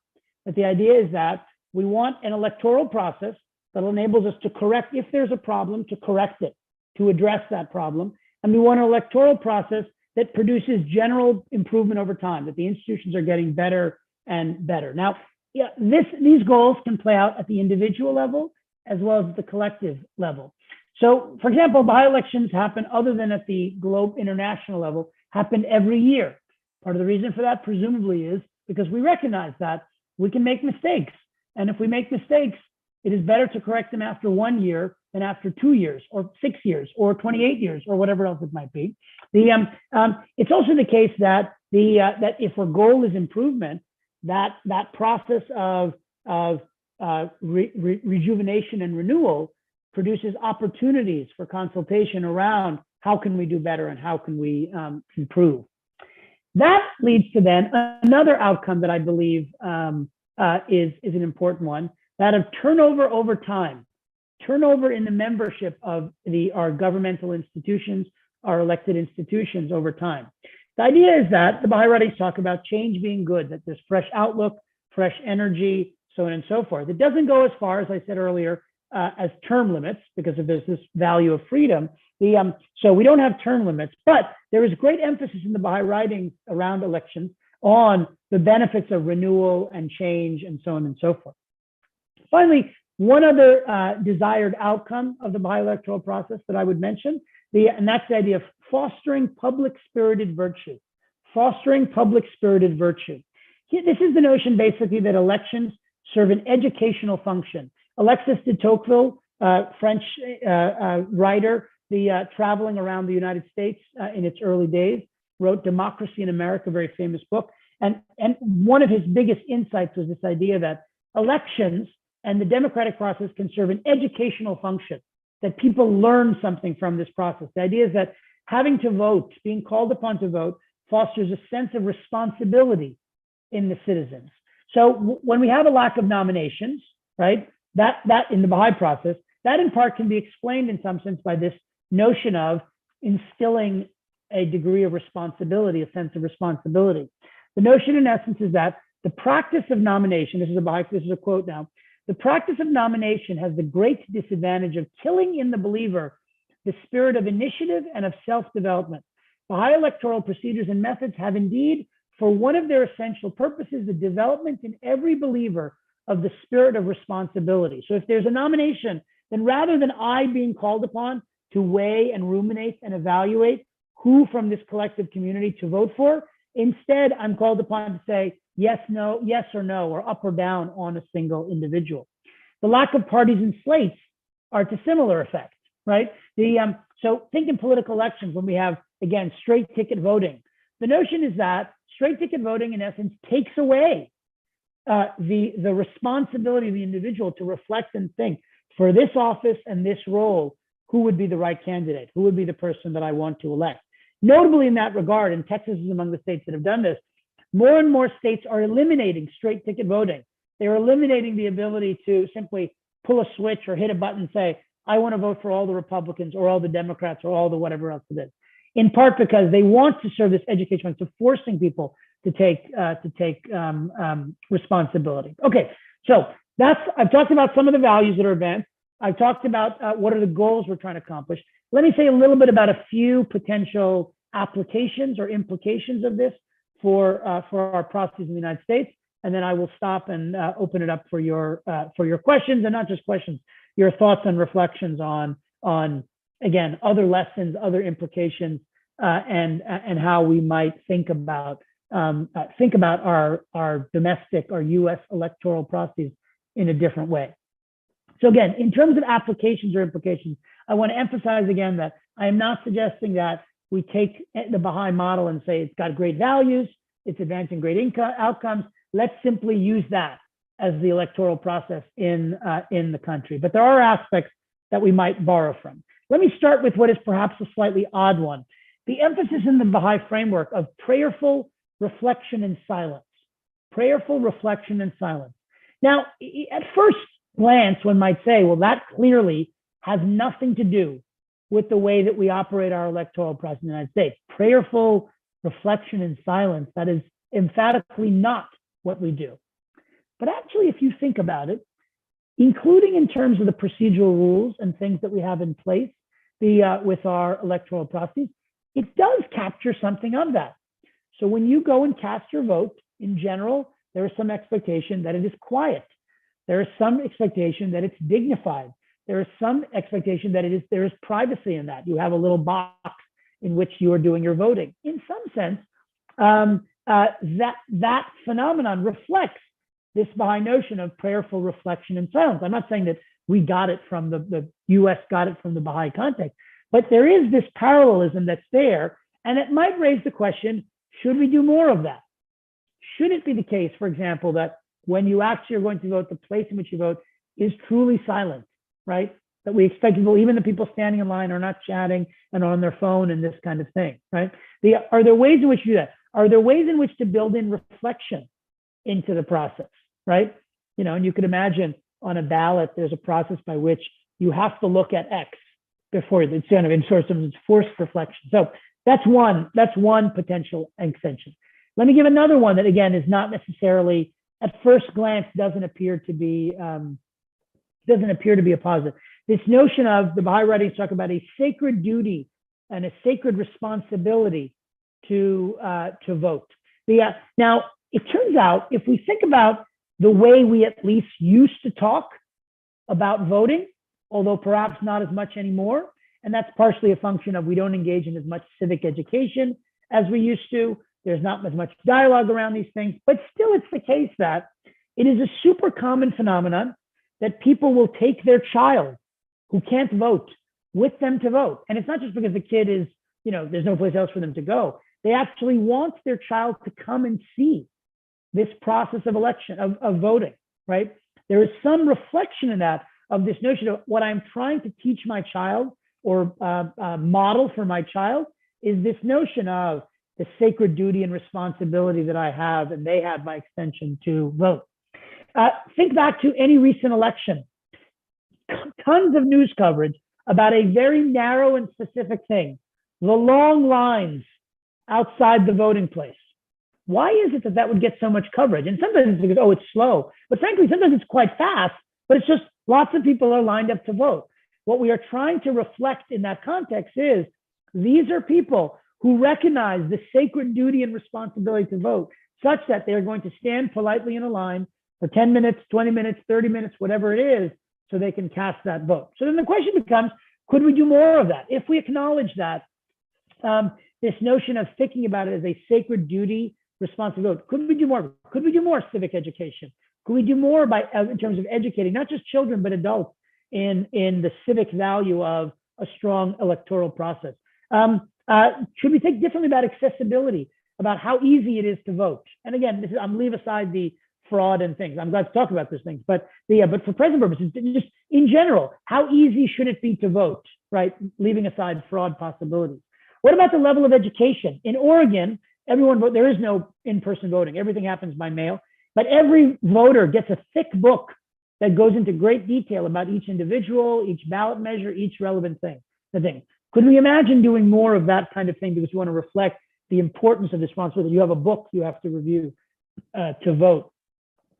That the idea is that we want an electoral process that enables us to correct, if there's a problem, to correct it, to address that problem. And we want an electoral process that produces general improvement over time, that the institutions are getting better and better. Now, yeah, these goals can play out at the individual level as well as the collective level. So, for example, Baha'i elections happen, other than at the international level, happen every year. Part of the reason for that, presumably, is because we recognize that we can make mistakes. And if we make mistakes, it is better to correct them after 1 year than after 2 years or 6 years or 28 years or whatever else it might be. It's also the case that that if our goal is improvement, that process of rejuvenation and renewal produces opportunities for consultation around how can we do better and how can we improve. That leads to then another outcome that I believe is an important one, that of turnover over time, turnover in the membership of our governmental institutions, our elected institutions over time. The idea is that the Baha'i writings talk about change being good, that there's fresh outlook, fresh energy, so on and so forth. It doesn't go as far, as I said earlier, as term limits, because there's this value of freedom. So we don't have term limits, but there is great emphasis in the Baha'i writings around elections on the benefits of renewal and change and so on and so forth. Finally, one other desired outcome of the Baha'i electoral process that I would mention, and that's the idea of fostering public-spirited virtue. Fostering public-spirited virtue. This is the notion, basically, that elections serve an educational function. Alexis de Tocqueville French writer, traveling around the United States in its early days, wrote Democracy in America, a very famous book. And one of his biggest insights was this idea that elections and the democratic process can serve an educational function, that people learn something from this process. The idea is that having to vote, being called upon to vote, fosters a sense of responsibility in the citizens. So when we have a lack of nominations, right, that in the Baha'i process, that in part can be explained in some sense by this notion of instilling a degree of responsibility, a sense of responsibility. The notion in essence is that the practice of nomination, this is a quote now, the practice of nomination has the great disadvantage of killing in the believer the spirit of initiative and of self-development. Baha'i electoral procedures and methods have indeed, for one of their essential purposes, the development in every believer of the spirit of responsibility. So if there's a nomination, then rather than I being called upon to weigh and ruminate and evaluate who from this collective community to vote for, instead I'm called upon to say yes, no, yes or no, or up or down on a single individual. The lack of parties and slates are to similar effect, right? So think in political elections when we have, again, straight ticket voting. The notion is that straight ticket voting, in essence, takes away the responsibility of the individual to reflect and think, for this office and this role, who would be the right candidate? Who would be the person that I want to elect? Notably in that regard, and Texas is among the states that have done this, more and more states are eliminating straight ticket voting. They're eliminating the ability to simply pull a switch or hit a button and say, I want to vote for all the Republicans or all the Democrats or all the whatever else it is. In part because they want to serve this education to forcing people to take responsibility. Okay, so I've talked about some of the values that are advanced. I've talked about what are the goals we're trying to accomplish. Let me say a little bit about a few potential applications or implications of this for our processes in the United States, and then I will stop and open it up for your questions, and not just questions, your thoughts and reflections on again other lessons, other implications, and how we might think about our domestic, our U.S. electoral processes in a different way. So again, in terms of applications or implications, I want to emphasize again that I am not suggesting that we take the Baha'i model and say it's got great values, it's advancing great outcomes. Let's simply use that as the electoral process in the country. But there are aspects that we might borrow from. Let me start with what is perhaps a slightly odd one. The emphasis in the Baha'i framework of prayerful reflection and silence. Prayerful reflection and silence. Now, at first glance, one might say, well, that clearly has nothing to do with the way that we operate our electoral process in the United States. Prayerful reflection and silence, that is emphatically not what we do. But actually, if you think about it, including in terms of the procedural rules and things that we have in place with our electoral process, it does capture something of that. So when you go and cast your vote, in general, there is some expectation that it is quiet. There is some expectation that it's dignified. There is some expectation that there is privacy in that. You have a little box in which you are doing your voting. In some sense, that phenomenon reflects this Baha'i notion of prayerful reflection and silence. I'm not saying that we got it from the US got it from the Baha'i context, but there is this parallelism that's there, and it might raise the question, should we do more of that? Should it be the case, for example, that when you actually are going to vote, the place in which you vote is truly silent, right? That we expect people, even the people standing in line, are not chatting and on their phone and this kind of thing, right? Are there ways in which you do that? Are there ways in which to build in reflection into the process, right? You know, and you could imagine on a ballot, there's a process by which you have to look at X before it's kind of in sort of forced reflection. So that's one potential extension. Let me give another one that again is not necessarily at first glance doesn't appear to be a positive. This notion of the Baha'i writings talk about a sacred duty and a sacred responsibility to vote. Now, it turns out if we think about the way we at least used to talk about voting, although perhaps not as much anymore, and that's partially a function of we don't engage in as much civic education as we used to. There's not as much dialogue around these things, but still it's the case that it is a super common phenomenon that people will take their child who can't vote with them to vote. And it's not just because the kid is, there's no place else for them to go. They actually want their child to come and see this process of election, of voting, right? There is some reflection in that of this notion of what I'm trying to teach my child or model for my child is this notion of the sacred duty and responsibility that I have and they have by extension to vote. Think back to any recent election. Tons of news coverage about a very narrow and specific thing, the long lines outside the voting place. Why is it that that would get so much coverage? And sometimes it's because, oh, it's slow. But frankly, sometimes it's quite fast, but it's just lots of people are lined up to vote. What we are trying to reflect in that context is these are people who recognize the sacred duty and responsibility to vote, such that they are going to stand politely in a line for 10 minutes, 20 minutes, 30 minutes, whatever it is, so they can cast that vote. So then the question becomes, could we do more of that? If we acknowledge that, this notion of thinking about it as a sacred duty, responsibility, could we do more? Could we do more civic education? Could we do more in terms of educating, not just children, but adults in the civic value of a strong electoral process? Should we think differently about accessibility, about how easy it is to vote? And again, I'm leave aside the fraud and things. I'm glad to talk about those things, but for present purposes, just in general, how easy should it be to vote, right? Leaving aside fraud possibilities. What about the level of education? In Oregon, there is no in-person voting. Everything happens by mail, but every voter gets a thick book that goes into great detail about each individual, each ballot measure, each relevant thing. Could we imagine doing more of that kind of thing because we want to reflect the importance of this responsibility? You have a book you have to review to vote.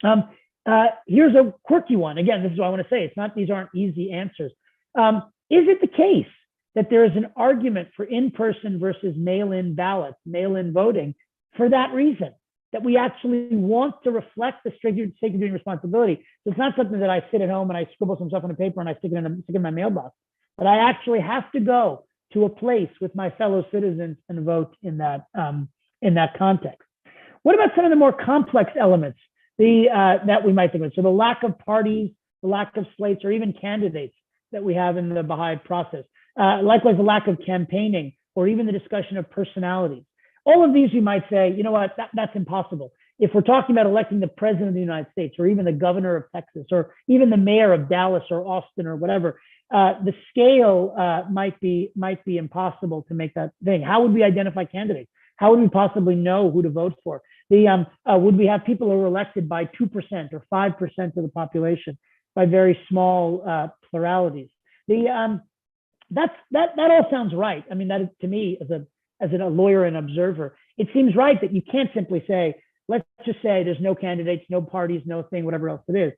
Here's a quirky one. Again, this is what I want to say. These aren't easy answers. Is it the case that there is an argument for in-person versus mail-in ballots, mail-in voting for that reason, that we actually want to reflect the sacred duty and responsibility? So it's not something that I sit at home and I scribble some stuff on a paper and I stick it in my mailbox, but I actually have to go to a place with my fellow citizens and vote in that context. What about some of the more complex elements that we might think of? So the lack of parties, the lack of slates, or even candidates that we have in the Baha'i process. Likewise, the lack of campaigning, or even the discussion of personalities. All of these, you might say, you know what, that's impossible. If we're talking about electing the president of the United States, or even the governor of Texas, or even the mayor of Dallas or Austin or whatever, the scale might be impossible to make that thing. How would we identify candidates? How would we possibly know who to vote for? Would we have people who are elected by 2% or 5% of the population, by very small pluralities? That all sounds right. I mean, that to me, as a lawyer and observer, it seems right that you can't simply say, let's just say there's no candidates, no parties, no thing, whatever else it is.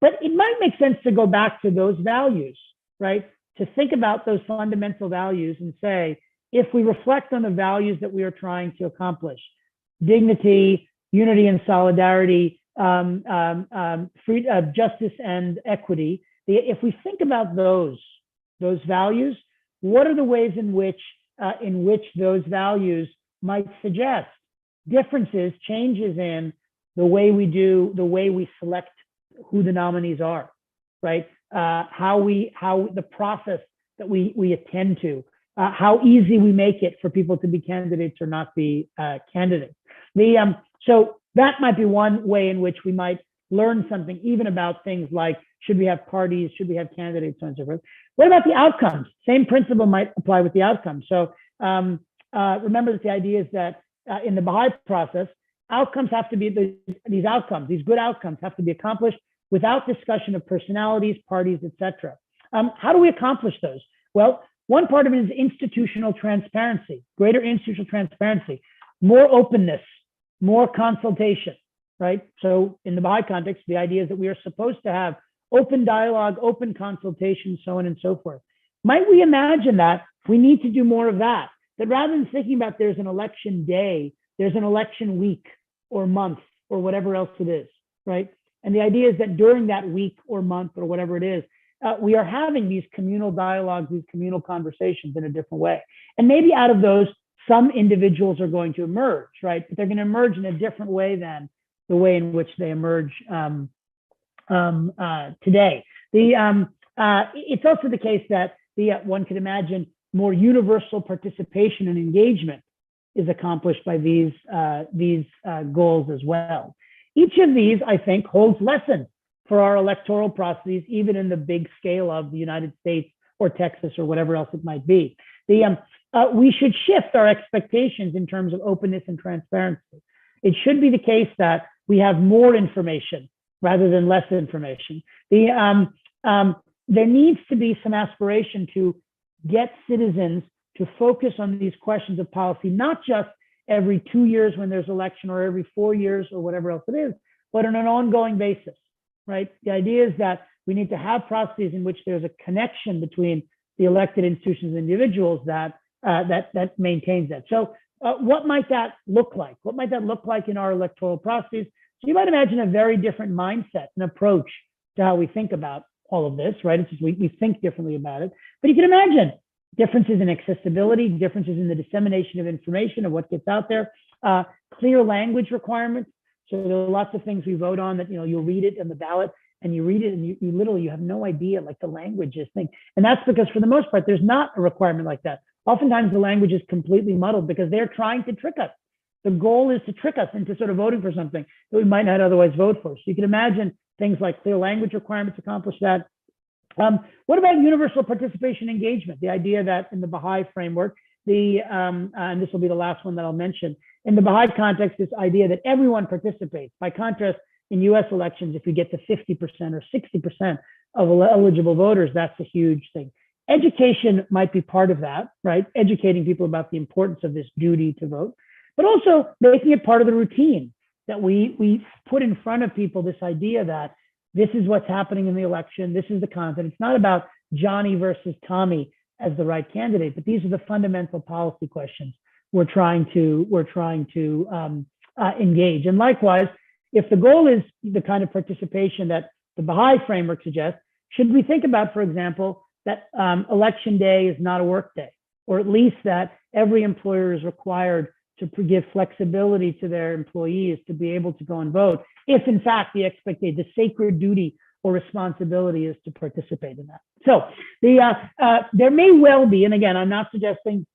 But it might make sense to go back to those values, right? To think about those fundamental values and say, if we reflect on the values that we are trying to accomplish, dignity, unity and solidarity, justice and equity, if we think about those values, what are the ways in which those values might suggest differences, changes in the way we select who the nominees are, right? How the process that we attend to, how easy we make it for people to be candidates or not be candidates. So that might be one way in which we might learn something, even about things like, should we have parties, should we have candidates, so on and so forth. What about the outcomes? Same principle might apply with the outcomes. So remember that the idea is that in the Baha'i process, outcomes have to be, these good outcomes have to be accomplished without discussion of personalities, parties, etc. How do we accomplish those? Well, one part of it is institutional transparency, greater institutional transparency, more openness, more consultation, right? So in the Baha'i context, the idea is that we are supposed to have open dialogue, open consultation, so on and so forth. Might we imagine that we need to do more of that? That rather than thinking about there's an election day, there's an election week or month or whatever else it is, right? And the idea is that during that week or month or whatever it is, we are having these communal dialogues, these communal conversations in a different way. And maybe out of those, some individuals are going to emerge, right? But they're going to emerge in a different way than the way in which they emerge today. it's also the case that one could imagine more universal participation and engagement is accomplished by these goals as well. Each of these, I think, holds lessons for our electoral processes, even in the big scale of the United States or Texas or whatever else it might be. We should shift our expectations in terms of openness and transparency. It should be the case that we have more information rather than less information. There needs to be some aspiration to get citizens to focus on these questions of policy, not just every 2 years when there's election or every 4 years or whatever else it is, but on an ongoing basis, right? The idea is that we need to have processes in which there's a connection between the elected institutions and individuals that maintains that. So what might that look like? What might that look like in our electoral processes? So you might imagine a very different mindset and approach to how we think about all of this, right? It's just we think differently about it. But you can imagine differences in accessibility, differences in the dissemination of information of what gets out there, clear language requirements. So there are lots of things we vote on that, you'll read it in the ballot and you read it and you literally, you have no idea like the language is thing. And that's because for the most part, there's not a requirement like that. Oftentimes the language is completely muddled because they're trying to trick us. The goal is to trick us into sort of voting for something that we might not otherwise vote for. So you can imagine things like clear language requirements accomplish that. What about universal participation engagement? The idea that in the Baha'i framework, and this will be the last one that I'll mention, in the Baha'i context, this idea that everyone participates. By contrast, in US elections, if you get to 50% or 60% of eligible voters, that's a huge thing. Education might be part of that, right? Educating people about the importance of this duty to vote, but also making it part of the routine that we put in front of people this idea that this is what's happening in the election. This is the content. It's not about Johnny versus Tommy as the right candidate, but these are the fundamental policy questions we're trying to engage. And likewise, if the goal is the kind of participation that the Baha'i framework suggests, should we think about, for example, that election day is not a work day, or at least that every employer is required to give flexibility to their employees to be able to go and vote, if in fact the sacred duty or responsibility is to participate in that. So there may well be, and again, I'm not suggesting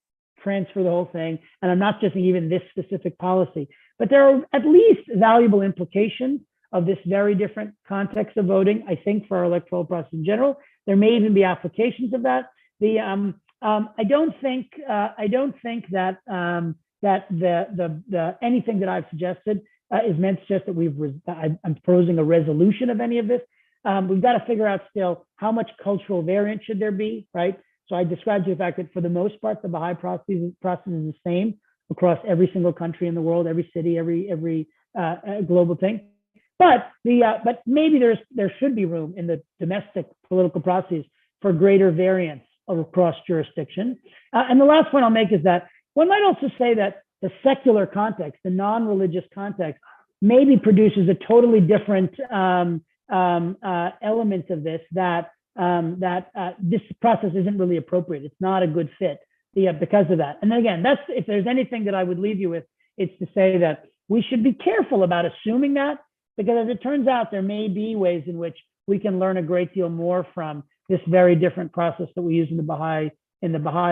transfer the whole thing, and I'm not suggesting even this specific policy, but there are at least valuable implications of this very different context of voting, I think, for our electoral process in general. There may even be applications of that. I don't think that anything that I've suggested is meant to suggest that I'm proposing a resolution of any of this. We've got to figure out still how much cultural variance should there be, right? So I described the fact that for the most part, the Baha'i process is the same across every single country in the world, every city, every global thing. But maybe there should be room in the domestic political process for greater variance across jurisdiction. And the last point I'll make is that one might also say that the secular context, the non-religious context, maybe produces a totally different element of this that this process isn't really appropriate. It's not a good fit because of that. And then again, if there's anything that I would leave you with, it's to say that we should be careful about assuming that, because as it turns out, there may be ways in which we can learn a great deal more from this very different process that we use in the Baha'i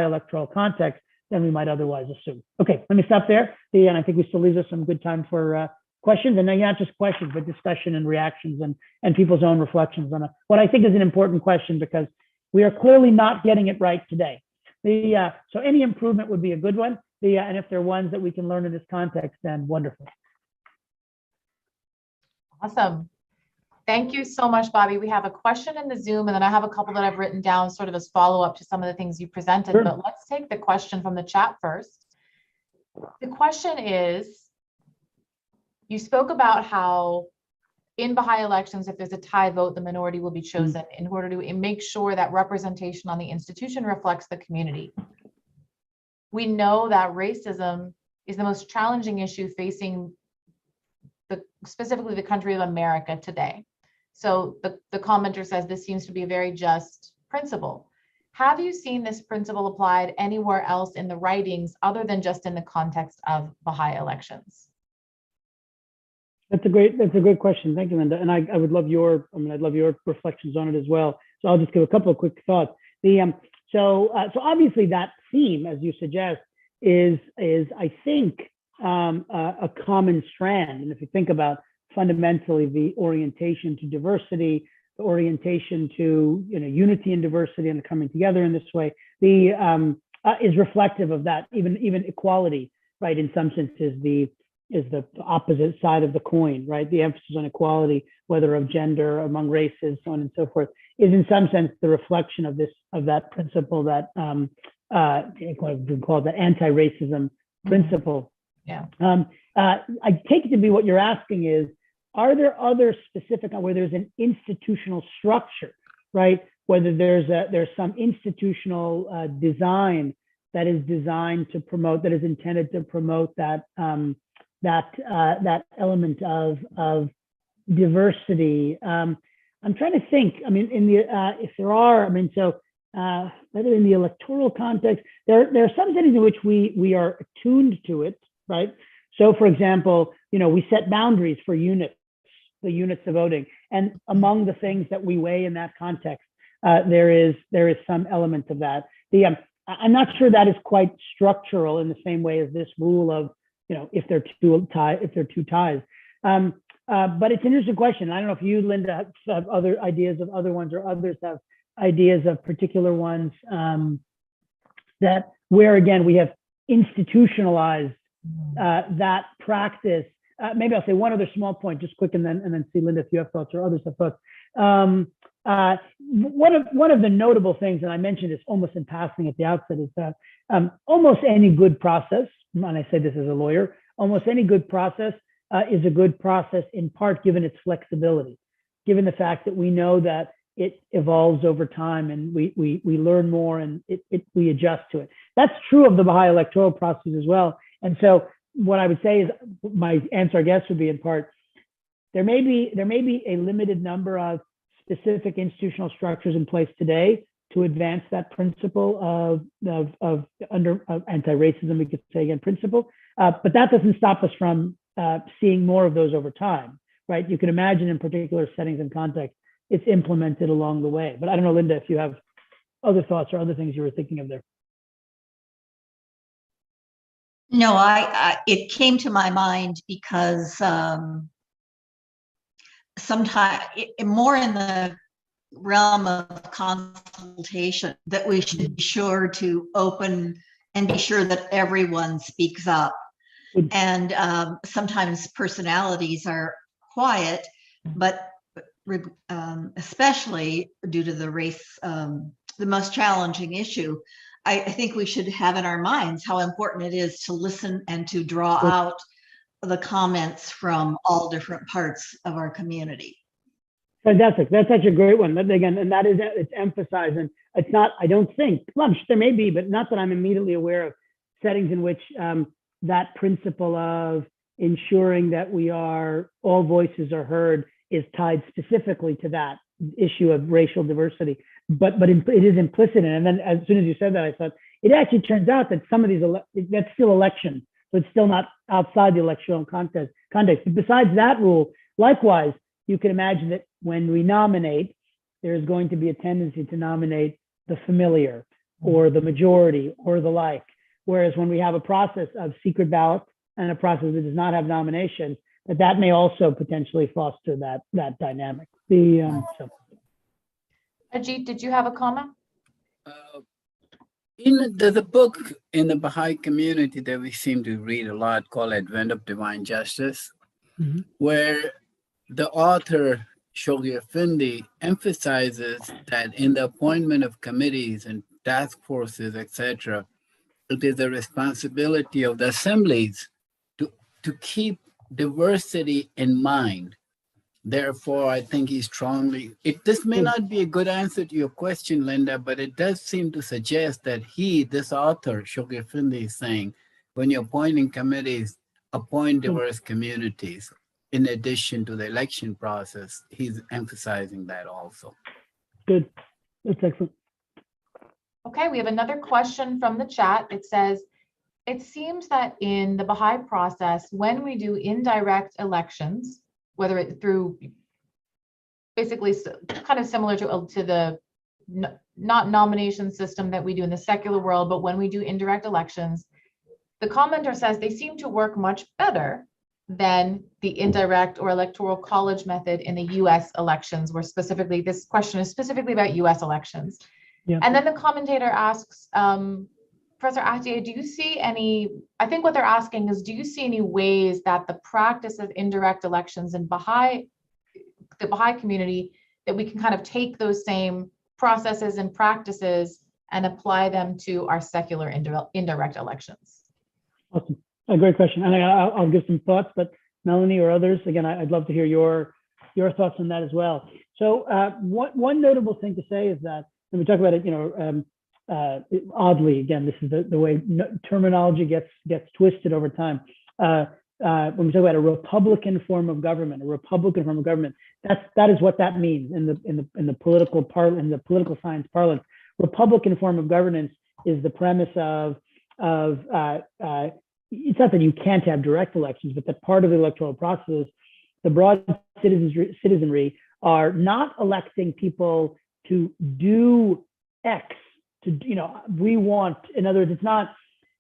electoral context than we might otherwise assume. Okay, let me stop there. And I think we still leave us some good time for questions, and not just questions, but discussion and reactions and people's own reflections on what I think is an important question, because we are clearly not getting it right today. So any improvement would be a good one. And if there are ones that we can learn in this context, then wonderful. Awesome. Thank you so much, Bobby. We have a question in the Zoom, and then I have a couple that I've written down sort of as follow-up to some of the things you presented. Sure. But let's take the question from the chat first. The question is, you spoke about how in Baha'i elections, if there's a tie vote, the minority will be chosen in order to make sure that representation on the institution reflects the community. We know that racism is the most challenging issue facing specifically the country of America today. So the commenter says this seems to be a very just principle. Have you seen this principle applied anywhere else in the writings other than just in the context of Baha'i elections? That's a great question. Thank you, Linda. And I would love I'd love your reflections on it as well. So I'll just give a couple of quick thoughts. So obviously that theme, as you suggest, is I think a common strand. And if you think about fundamentally the orientation to diversity, the orientation to unity and diversity and coming together in this way, is reflective of that. Even equality, right? In some sense, is the opposite side of the coin, right? The emphasis on equality, whether of gender, among races, so on and so forth, is in some sense the reflection of that principle that what we call the anti-racism principle. Yeah. I take it to be what you're asking is, are there other specific where there's an institutional structure, right? Whether there's some institutional design that is designed to promote, that is intended to promote that element of diversity. I'm trying to think. I mean, if there are, I mean, so whether in the electoral context, there are some settings in which we are attuned to it, right? So, for example, we set boundaries for the units of voting, and among the things that we weigh in that context, there is some element of that. I'm not sure that is quite structural in the same way as this rule of if they're two ties. But it's an interesting question. I don't know if you, Linda, have other ideas of other ones, or others have ideas of particular ones that where again we have institutionalized that practice. Maybe I'll say one other small point, just quick, and then see, Linda, if you have thoughts or others have thoughts. One of the notable things, and I mentioned this almost in passing at the outset, is that almost any good process, and I say this as a lawyer, almost any good process is a good process in part given its flexibility, given the fact that we know that it evolves over time and we learn more and we adjust to it. That's true of the Baha'i electoral process as well. And so what I would say is, my answer, I guess, would be in part, there may be a limited number of specific institutional structures in place today to advance that principle of anti-racism, we could say again, principle. But that doesn't stop us from seeing more of those over time, right? You can imagine in particular settings and contexts, it's implemented along the way. But I don't know, Linda, if you have other thoughts or other things you were thinking of there. No, it came to my mind because sometimes more in the realm of consultation, that we should be sure to open and be sure that everyone speaks up. And sometimes personalities are quiet, but especially due to the race, the most challenging issue, I think we should have in our minds how important it is to listen and to draw out the comments from all different parts of our community. Fantastic. That's such a great one. Again, and that is, it's emphasized, and it's not, I don't think, well, there may be, but not that I'm immediately aware of settings in which that principle of ensuring that all voices are heard is tied specifically to that issue of racial diversity. But it is implicit in it. And then as soon as you said that, I thought, it actually turns out that some of these, that's still election. So it's still not outside the electoral context. But besides that rule, likewise, you can imagine that when we nominate, there's going to be a tendency to nominate the familiar or the majority or the like. Whereas when we have a process of secret ballot and a process that does not have nominations, that may also potentially foster that dynamic. Ahdieh, did you have a comment? There's a book in the Baha'i community that we seem to read a lot called Advent of Divine Justice, where the author, Shoghi Effendi, emphasizes that in the appointment of committees and task forces, etc., it is the responsibility of the assemblies to keep diversity in mind. Therefore, I think he strongly, this may not be a good answer to your question, Linda, but it does seem to suggest that this author, Shoghi Effendi, is saying, when you're appointing committees, appoint diverse communities. In addition to the election process, he's emphasizing that also. Good. That's excellent. Okay, we have another question from the chat. It says, it seems that in the Baha'i process, when we do indirect elections, whether it's through basically kind of similar to the not nomination system that we do in the secular world, but when we do indirect elections, the commenter says they seem to work much better than the indirect or electoral college method in the US elections, where specifically this question is specifically about US elections. Yeah. And then the commentator asks, Professor Ahdieh, do you see any, I think what they're asking is, do you see any ways that the practice of indirect elections in the Baha'i community, that we can kind of take those same processes and practices and apply them to our secular indirect elections? Awesome. A great question. And I'll give some thoughts, but Melanie or others, again, I'd love to hear your thoughts on that as well. So one notable thing to say is that when we talk about it, oddly, again, this is the way terminology gets twisted over time. When we talk about a Republican form of government, that is what that means in the political science parlance. Republican form of governance is the premise of it's not that you can't have direct elections, but that part of the electoral process, the broad citizenry are not electing people to do X. We want, in other words, it's not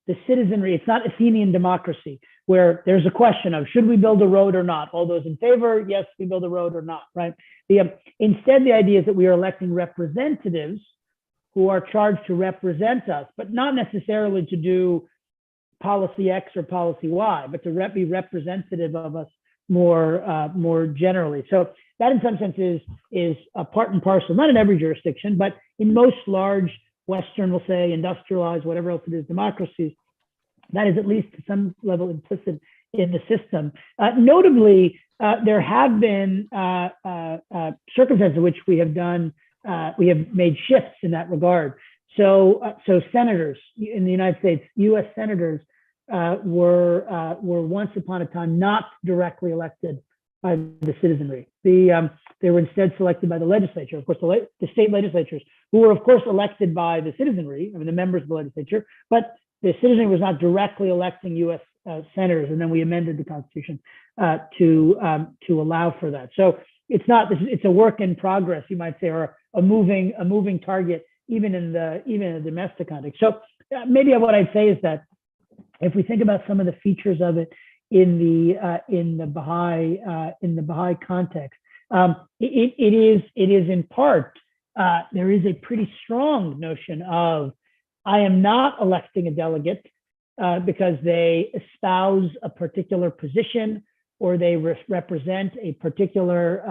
the citizenry, it's not Athenian democracy, where there's a question of should we build a road or not? All those in favor, yes, we build a road or not, right? Instead, the idea is that we are electing representatives who are charged to represent us, but not necessarily to do policy X or policy Y, but to be representative of us more generally. So that in some sense is a part and parcel, not in every jurisdiction, but in most large Western, we'll say, industrialized, whatever else it is, democracies, that is at least to some level implicit in the system. Notably, there have been circumstances in which we have made shifts in that regard. So senators in the United States, U.S. senators were once upon a time not directly elected by the citizenry. They were instead selected by the legislature, of course, the state legislatures, who were, of course, elected by the citizenry, the members of the legislature, but the citizenry was not directly electing U.S. Senators, and then we amended the Constitution to allow for that. So it's a work in progress, you might say, or a moving target, even in the domestic context. So maybe what I'd say is that if we think about some of the features of it in the Baha'i context, it is in part there is a pretty strong notion of I am not electing a delegate because they espouse a particular position or they represent a particular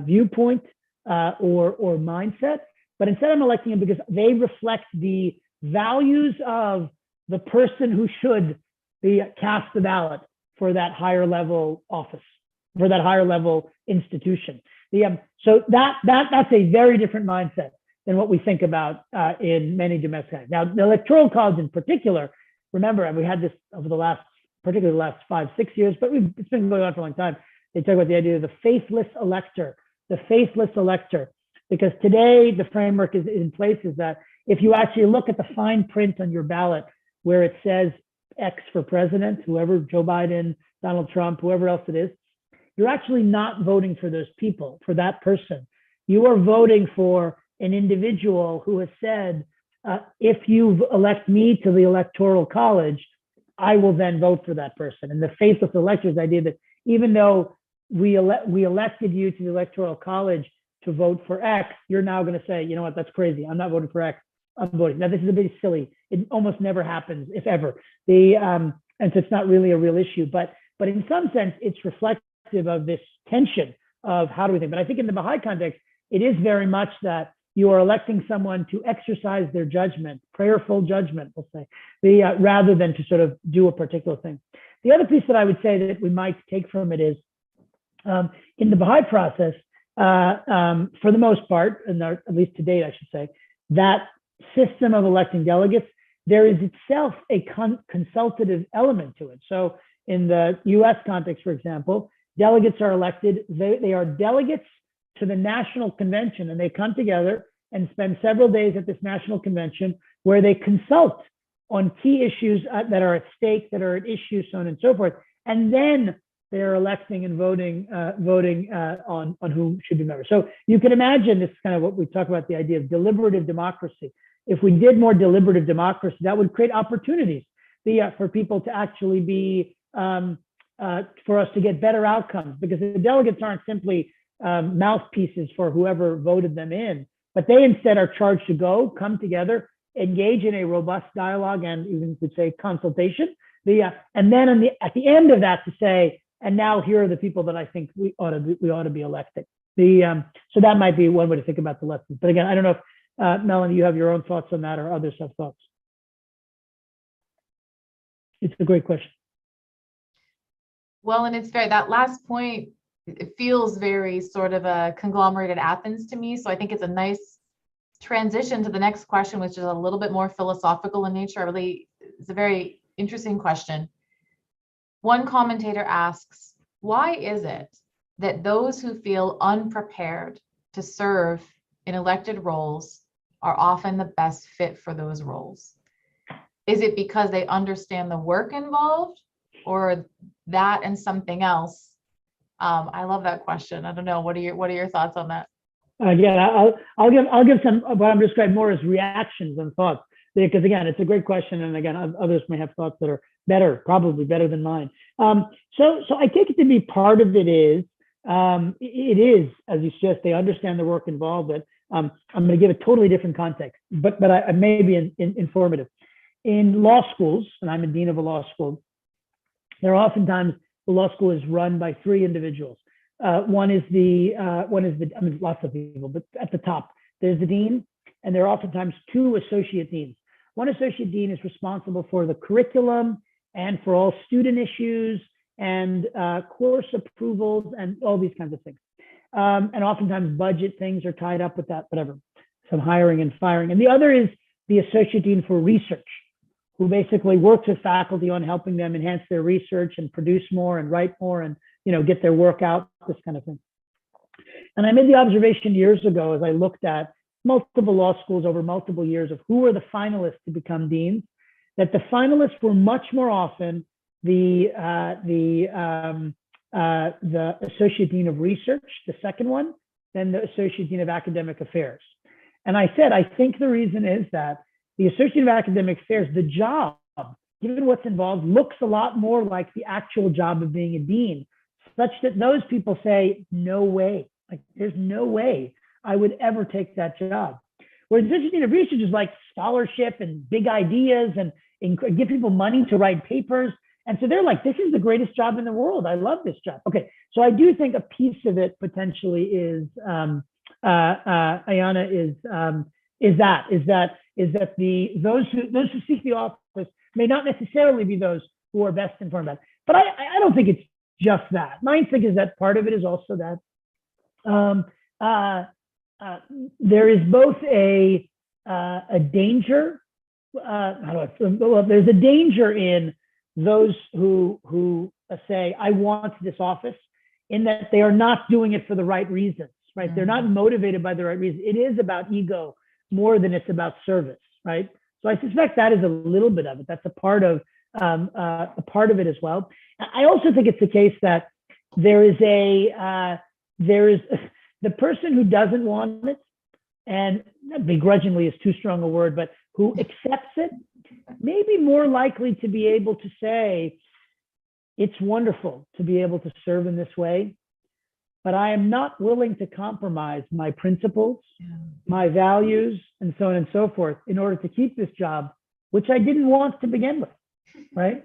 viewpoint or mindset, but instead I'm electing them because they reflect the values of the person who should cast the ballot for that higher level office, for that higher level institution. So that's a very different mindset than what we think about in many domestic. Now, the electoral college in particular, remember, and we had this over particularly the last 5-6 years, but it's been going on for a long time. They talk about the idea of the faithless elector, because today the framework is in place is that if you actually look at the fine print on your ballot where it says X for president, whoever, Joe Biden, Donald Trump, whoever else it is, you're actually not voting for those people, for that person. You are voting for an individual who has said, if you elect me to the electoral college, I will then vote for that person. And the faithless elector is the idea that even though we elected you to the electoral college to vote for X, you're now going to say, you know what, that's crazy. I'm not voting for X. I'm voting. Now, this is a bit silly. It almost never happens, if ever. And so it's not really a real issue. But in some sense, it's reflective of this tension of how do we think. But I think in the Baha'i context, it is very much that you are electing someone to exercise their judgment, prayerful judgment, we'll say, rather than to sort of do a particular thing. The other piece that I would say that we might take from it is, in the Baha'i process, for the most part, and at least to date, I should say, that system of electing delegates, there is itself a consultative element to it. So in the US context, for example, delegates are elected, they are delegates to the national convention, and they come together and spend several days at this national convention where they consult on key issues that are at stake, that are at issue, so on and so forth. And then they're electing and voting on who should be members. So you can imagine this is kind of what we talk about, the idea of deliberative democracy. If we did more deliberative democracy, that would create opportunities for people to actually be, for us to get better outcomes, because the delegates aren't simply mouthpieces for whoever voted them in, but they instead are charged to come together, engage in a robust dialogue and even could say consultation. And then at the end of that to say, and now here are the people that I think we ought to be electing. So that might be one way to think about the lessons. But again, I don't know if Melanie, you have your own thoughts on that or others have thoughts. It's a great question. Well, and it's fair. That last point, it feels very sort of a conglomerated Athens to me. So I think it's a nice transition to the next question, which is a little bit more philosophical in nature. It's a very interesting question. One commentator asks, why is it that those who feel unprepared to serve in elected roles are often the best fit for those roles? Is it because they understand the work involved, or that and something else? I love that question. I don't know. What are your thoughts on that? Again, I'll give some what I'm describing more as reactions and thoughts, because again, it's a great question, and again, others may have thoughts that are probably better than mine. So I take it to be part of it is as you suggest, they understand the work involved. But I'm going to give a totally different context, but I may be informative. In law schools, and I'm a dean of a law school, there are oftentimes the law school is run by three individuals. One is lots of people, but at the top, there's the dean, and there are oftentimes two associate deans. One associate dean is responsible for the curriculum and for all student issues and course approvals and all these kinds of things. And oftentimes budget things are tied up with that, whatever, some hiring and firing. And the other is the associate dean for research, who basically works with faculty on helping them enhance their research and produce more and write more and get their work out, this kind of thing. And I made the observation years ago as I looked at multiple law schools over multiple years of who were the finalists to become deans, that the finalists were much more often the associate dean of research, the second one, than the associate dean of academic affairs. And I said, I think the reason is that the associate dean of academic affairs, the job, given what's involved, looks a lot more like the actual job of being a dean, such that those people say, no way, like there's no way I would ever take that job. Whereas the associate dean of research is like scholarship and big ideas and give people money to write papers. And so they're like, this is the greatest job in the world. I love this job. Okay, so I do think a piece of it potentially is, Ayana, is that those who seek the office may not necessarily be those who are best informed about it. But I don't think it's just that. My think is that part of it is also that there is both a danger. There's a danger in those who say, I want this office, in that they are not doing it for the right reasons, right? Mm-hmm. They're not motivated by the right reasons. It is about ego more than it's about service, right? So I suspect that is a little bit of it. That's a part of it as well. I also think it's the case that there is the person who doesn't want it, and begrudgingly is too strong a word, but who accepts it, may be more likely to be able to say, it's wonderful to be able to serve in this way, but I am not willing to compromise my principles, my values, and so on and so forth in order to keep this job, which I didn't want to begin with, right?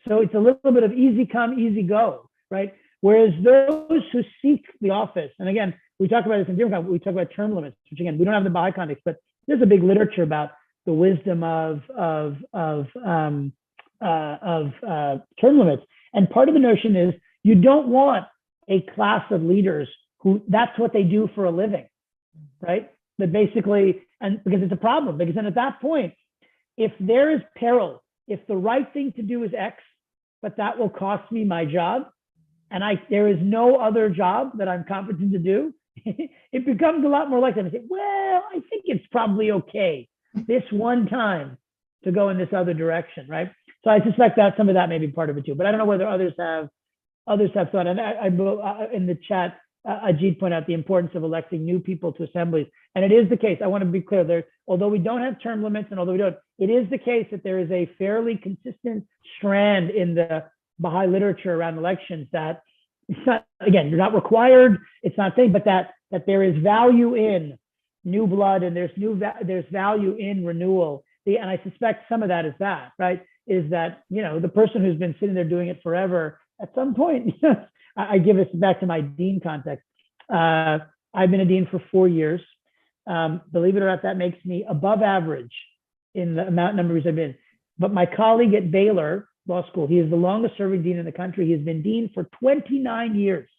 So it's a little bit of easy come, easy go, right? Whereas those who seek the office, and again, we talk about this in different, we talk about term limits, which again, we don't have the Baha'i context, but there's a big literature about the wisdom of term limits. And part of the notion is you don't want a class of leaders who that's what they do for a living, right? That basically, and because it's a problem, because then at that point, if there is peril, if the right thing to do is X, but that will cost me my job, and there is no other job that I'm competent to do, it becomes a lot more likely to say, well, I think it's probably okay this one time to go in this other direction, right? So I suspect that some of that may be part of it too, but I don't know whether others have others have thought, and in the chat, Ajit pointed out the importance of electing new people to assemblies. And it is the case, I want to be clear there, although we don't have term limits and although we don't, it is the case that there is a fairly consistent strand in the Baha'i literature around elections that it's not, again, you're not required, it's not thing, but that there is value in new blood and there's value in renewal. And I suspect some of that is that, right? Is that, the person who's been sitting there doing it forever, at some point, I give this back to my dean context. I've been a dean for 4 years. Believe it or not, that makes me above average in the number of years I've been. But my colleague at Baylor Law School, he is the longest serving dean in the country. He has been dean for 29 years.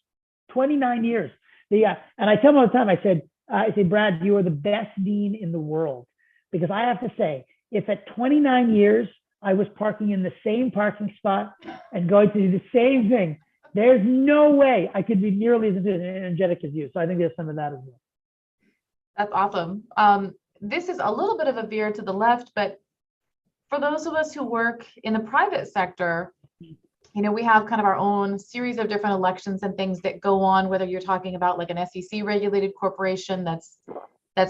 29 years. And I tell him all the time, I say, Brad, you are the best dean in the world. Because I have to say, if at 29 years, I was parking in the same parking spot and going to do the same thing, there's no way I could be nearly as energetic as you. So I think there's some of that as well. That's awesome. This is a little bit of a veer to the left, but for those of us who work in the private sector, we have kind of our own series of different elections and things that go on, whether you're talking about like an SEC regulated corporation that's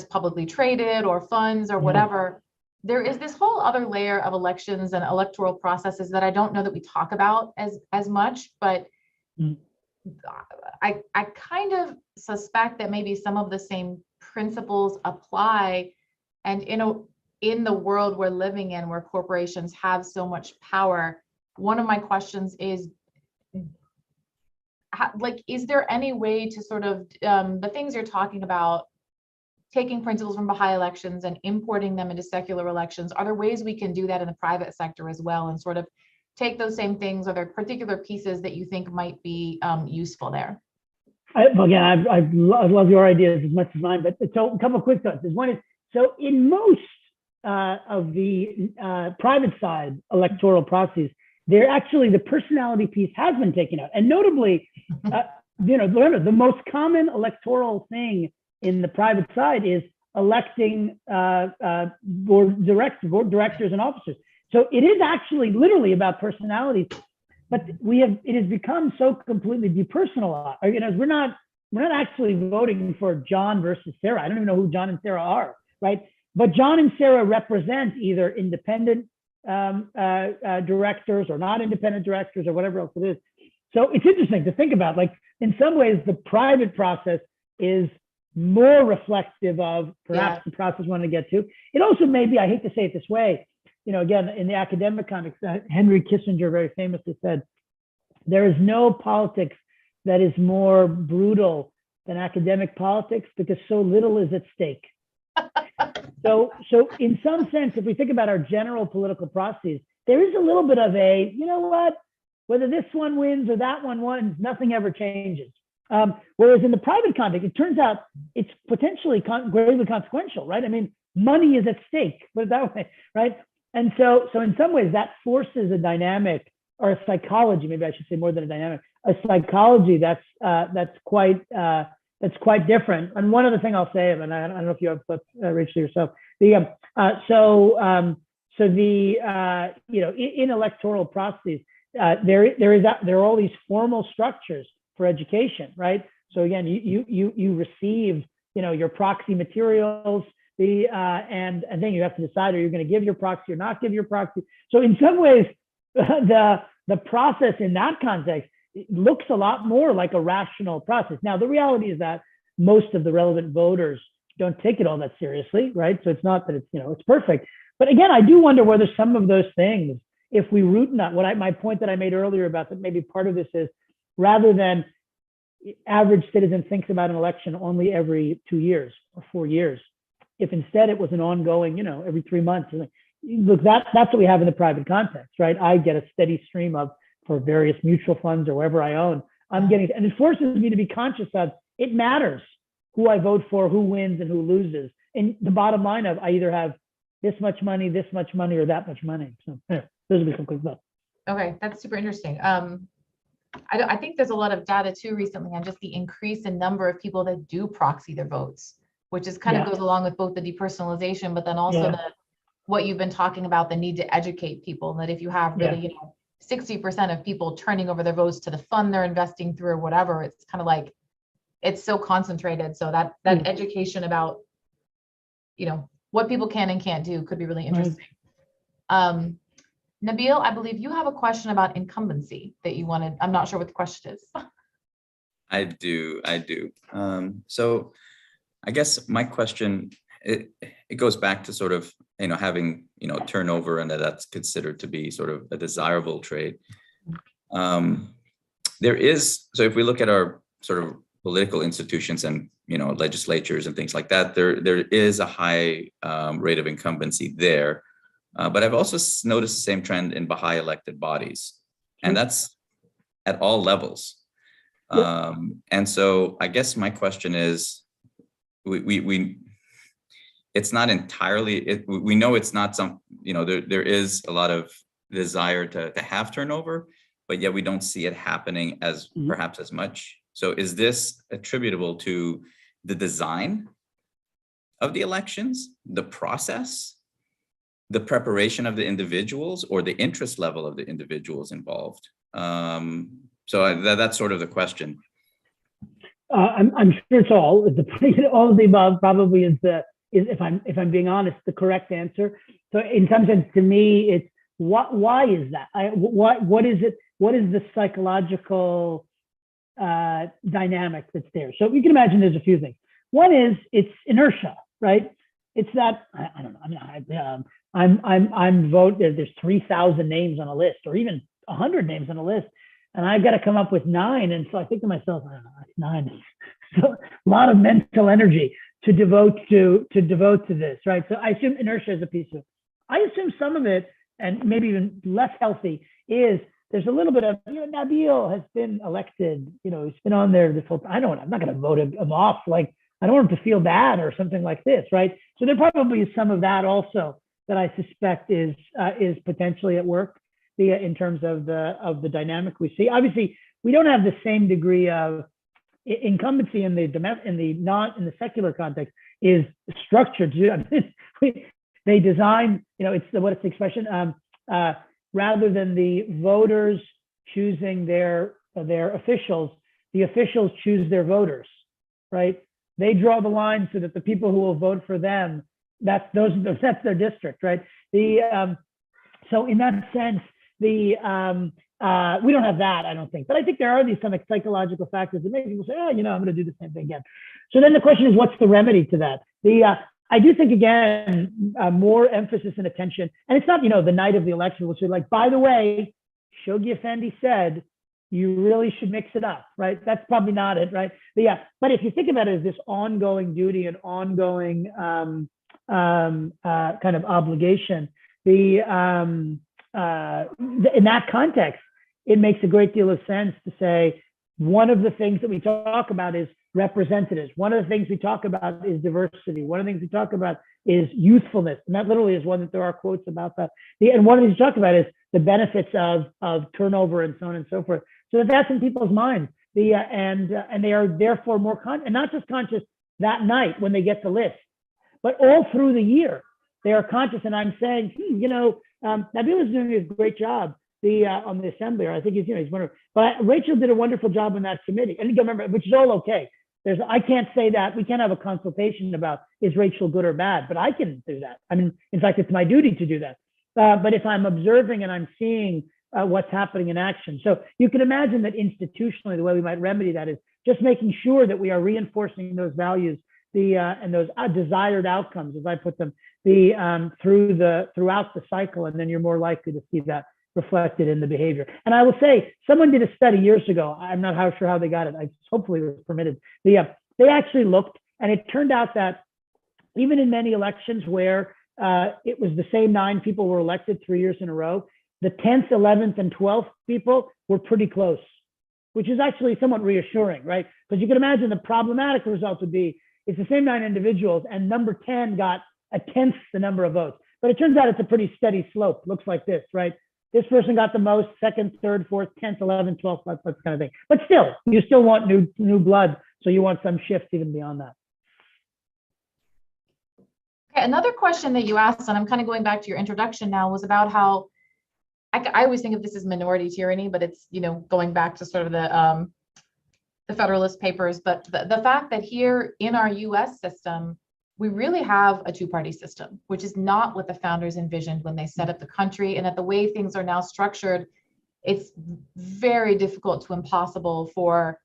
publicly traded or funds or whatever. There is this whole other layer of elections and electoral processes that I don't know that we talk about as much, but I kind of suspect that maybe some of the same principles apply. And in the world we're living in, where corporations have so much power, one of my questions is, is there any way to sort of, the things you're talking about, taking principles from Baha'i elections and importing them into secular elections, are there ways we can do that in the private sector as well and sort of take those same things? Are there particular pieces that you think might be useful there? I love your ideas as much as mine, but so a couple of quick thoughts. One is, so in most of the private side electoral processes, the personality piece has been taken out. And notably, remember, the most common electoral thing in the private side is electing board directors and officers. So it is actually literally about personalities, but it has become so completely depersonalized. We're not actually voting for John versus Sarah. I don't even know who John and Sarah are, right? But John and Sarah represent either independent directors or not independent directors or whatever else it is. So it's interesting to think about, like, in some ways, the private process is more reflective of perhaps the process we want to get to. It also may be, I hate to say it this way, again, in the academic context, Henry Kissinger very famously said, there is no politics that is more brutal than academic politics because so little is at stake. So in some sense, if we think about our general political processes, there is a little bit of a, whether this one wins or that one wins, nothing ever changes. Whereas in the private context, it turns out it's potentially gravely consequential, right? I mean, money is at stake, put it that way, right? And so in some ways that forces a dynamic, or a psychology, maybe I should say more than a dynamic, a psychology that's quite different. And one other thing I'll say, and I don't know if you have put Rachel yourself, in electoral processes, there are all these formal structures for education, right? So again, you receive, your proxy materials, and then you have to decide, are you going to give your proxy or not give your proxy? So in some ways, the process in that context, it looks a lot more like a rational process. Now, the reality is that most of the relevant voters don't take it all that seriously, right? So it's not that it's perfect. But again, I do wonder whether some of those things, if we root in that, my point that I made earlier about that maybe part of this is, rather than average citizen thinks about an election only every 2 years or 4 years, if instead it was an ongoing, every 3 months, look, that's what we have in the private context, right? I get a steady stream for various mutual funds or wherever I own, I'm getting, and it forces me to be conscious of, it matters who I vote for, who wins and who loses. And the bottom line of, I either have this much money, or that much money. So yeah, those would be some quick thoughts. Okay, that's super interesting. I think there's a lot of data too recently on just the increase in number of people that do proxy their votes, which is kind of goes along with both the depersonalization, but then also what you've been talking about, the need to educate people, and that if you have really, 60% of people turning over their votes to the fund they're investing through or whatever. It's kind of like, it's so concentrated. So that education about, what people can and can't do could be really interesting. Nabil, I believe you have a question about incumbency that you wanted. I'm not sure what the question is. I do. So I guess my question, it goes back to sort of, having, turnover, and that's considered to be sort of a desirable trait. There is, so if we look at our sort of political institutions and, legislatures and things like that, there is a high rate of incumbency there. But I've also noticed the same trend in Baha'i elected bodies, and that's at all levels. And so I guess my question is, it's not entirely, we know it's not there is a lot of desire to have turnover, but yet we don't see it happening as perhaps as much. So is this attributable to the design of the elections, the process, the preparation of the individuals, or the interest level of the individuals involved? So that's sort of the question. I'm sure it's all of the above. Probably is if I'm being honest, the correct answer. So in some sense, to me, it's why is that? What is it? What is the psychological dynamic that's there? So you can imagine there's a few things. One is it's inertia, right? It's that I don't know. I'm vote. There's 3,000 names on a list, or even 100 names on a list, and I've got to come up with 9. And so I think to myself, I don't know, 9. So a lot of mental energy to devote to this, right? So I assume inertia is a piece of it. I assume some of it, and maybe even less healthy, is there's a little bit of, Nabil has been elected, he's been on there this whole time. I'm not going to vote him off. Like, I don't want him to feel bad or something like this, right? So there probably is some of that also that I suspect is potentially at work in terms of the dynamic we see. Obviously, we don't have the same degree of incumbency in the secular context is structured. They design, it's the expression, rather than the voters choosing their officials, the officials choose their voters, right? They draw the line so that the people who will vote for them, that's their district, right? So in that sense, we don't have that, I don't think. But I think there are these some psychological factors that make people say, I'm going to do the same thing again. So then the question is, what's the remedy to that? I do think, again, more emphasis and attention. And it's not, the night of the election, which is like, by the way, Shoghi Effendi said, you really should mix it up, right? That's probably not it, right? But if you think about it as this ongoing duty and ongoing kind of obligation, in that context, it makes a great deal of sense to say, one of the things that we talk about is representatives. One of the things we talk about is diversity. One of the things we talk about is youthfulness. And that literally is one that there are quotes about that. And one of the things we talk about is the benefits of turnover and so on and so forth. So that's in people's minds. And they are therefore more and not just conscious that night when they get the list, but all through the year, they are conscious. And I'm saying, Nabil is doing a great job on the assembly, or I think he's wonderful. But Rachel did a wonderful job on that committee. And you can remember, which is all okay. I can't say that. We can't have a consultation about is Rachel good or bad, but I can do that. I mean, in fact, it's my duty to do that. But if I'm observing and I'm seeing what's happening in action. So you can imagine that institutionally, the way we might remedy that is just making sure that we are reinforcing those values, and those desired outcomes, as I put them, throughout the cycle, and then you're more likely to see that reflected in the behavior. And I will say, someone did a study years ago. I'm not sure how they got it. Hopefully it was permitted. They actually looked, and it turned out that even in many elections where it was the same 9 people were elected 3 years in a row, the 10th, 11th, and 12th people were pretty close, which is actually somewhat reassuring, right? Because you can imagine the problematic result would be it's the same 9 individuals, and number 10 got 1/10 the number of votes. But it turns out it's a pretty steady slope. Looks like this, right? This person got the most, 2nd, 3rd, 4th, 10th, 11th, 12th, that kind of thing. But still, you still want new blood, so you want some shift even beyond that. Okay, another question that you asked, and I'm kind of going back to your introduction now, was about how I always think of this as minority tyranny, but it's, going back to sort of the Federalist Papers. But the fact that here in our US system, we really have a two-party system, which is not what the founders envisioned when they set up the country. And that the way things are now structured, it's very difficult to impossible for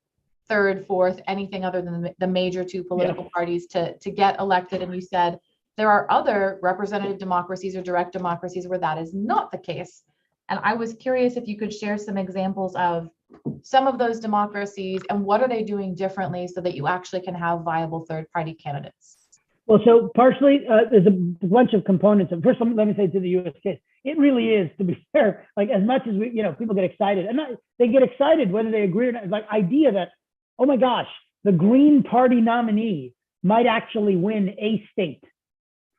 third, fourth, anything other than the major two political parties to get elected. And you said there are other representative democracies or direct democracies where that is not the case. And I was curious if you could share some examples of some of those democracies and what are they doing differently so that you actually can have viable third-party candidates? Well, so partially, there's a bunch of components. And first, let me say to the U.S. case, it really is, to be fair, like as much as people get excited, and they get excited whether they agree or not. It's like idea that, oh my gosh, the Green Party nominee might actually win a state.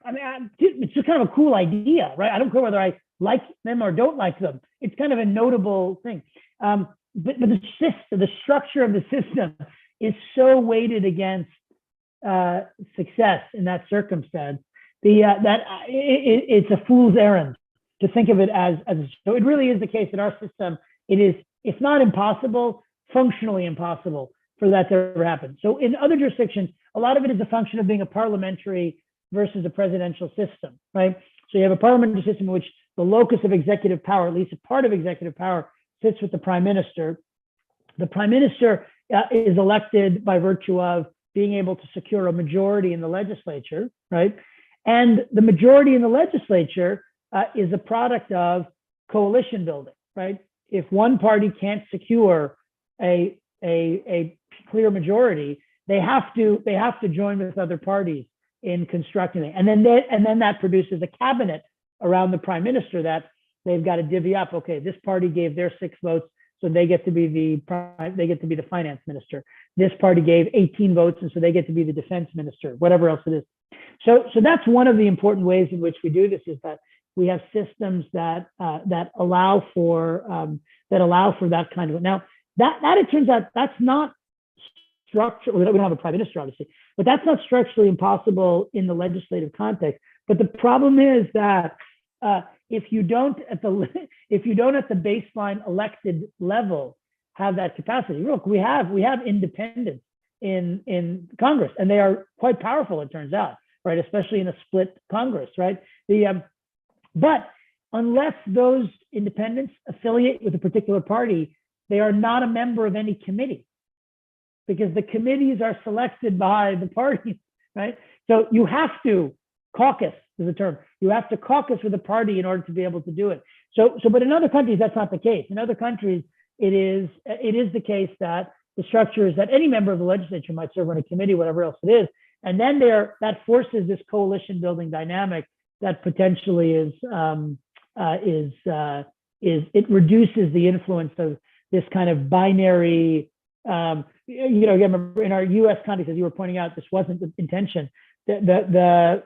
I mean, it's just kind of a cool idea, right? I don't care whether I like them or don't like them. It's kind of a notable thing. But the structure of the system is so weighted against success in that circumstance, it's a fool's errand to think of it as so. It really is the case that our system, it's not impossible, functionally impossible for that to ever happen. So in other jurisdictions, a lot of it is a function of being a parliamentary versus a presidential system, right? So you have a parliamentary system in which the locus of executive power, at least a part of executive power, sits with the prime minister. The prime minister is elected by virtue of being able to secure a majority in the legislature, right? And the majority in the legislature is a product of coalition building, right? If one party can't secure a clear majority, they have to join with other parties in constructing it, and then that produces a cabinet around the prime minister that they've got to divvy up. Okay, this party gave their 6 votes, so they get to be the finance minister. This party gave 18 votes, and so they get to be the defense minister, whatever else it is. So that's one of the important ways in which we do this, is that we have systems that allow for that kind of. Now that it turns out that's not structure. We don't have a prime minister, obviously, but that's not structurally impossible in the legislative context. But the problem is that if you don't at the baseline elected level have that capacity. Look, we have independents in Congress, and they are quite powerful, it turns out, right? Especially in a split Congress, right? But unless those independents affiliate with a particular party, they are not a member of any committee, because the committees are selected by the parties, right? So you have to caucus, is the term. You have to caucus with a party in order to be able to do it. But in other countries, that's not the case. In other countries, it is the case that the structure is that any member of the legislature might serve on a committee, whatever else it is, and then that forces this coalition building dynamic that potentially it reduces the influence of this kind of binary. Again, remember in our U.S. context, as you were pointing out, this wasn't the intention. The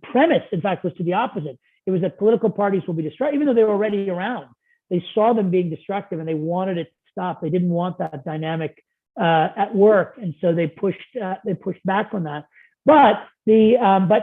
premise, in fact, was to the opposite. It was that political parties will be destructive, even though they were already around. They saw them being destructive, and they wanted it to stop. They didn't want that dynamic at work, and so they pushed back on that. But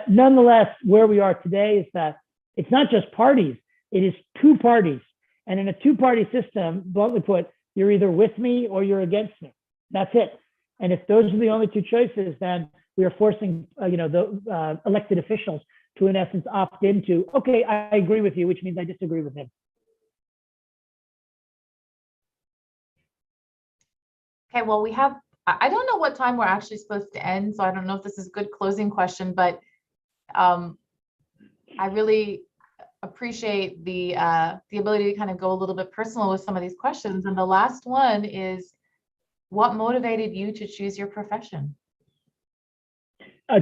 nonetheless, where we are today is that it's not just parties; it is two parties, and in a two-party system, bluntly put, you're either with me or you're against me. That's it. And if those are the only two choices, then we are forcing, the elected officials to, in essence, opt into, okay, I agree with you, which means I disagree with him. Okay, well, I don't know what time we're actually supposed to end, so I don't know if this is a good closing question, but I really appreciate the ability to kind of go a little bit personal with some of these questions. And the last one is, what motivated you to choose your profession?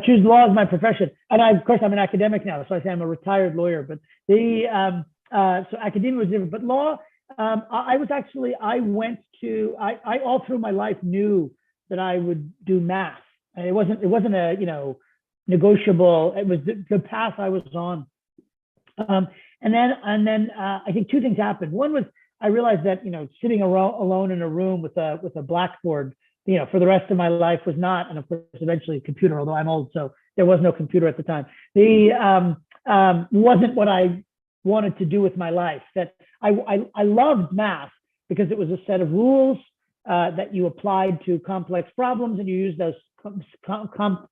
Choose law as my profession, and of course I'm an academic now, so I say I'm a retired lawyer. But so academia was different, but law. I all through my life knew that I would do math. It wasn't a negotiable. It was the path I was on. And then I think two things happened. One was I realized that sitting alone in a room with a blackboard, for the rest of my life was not, and of course eventually a computer, although I'm old, so there was no computer at the time. Wasn't what I wanted to do with my life. That I loved math because it was a set of rules that you applied to complex problems, and you used those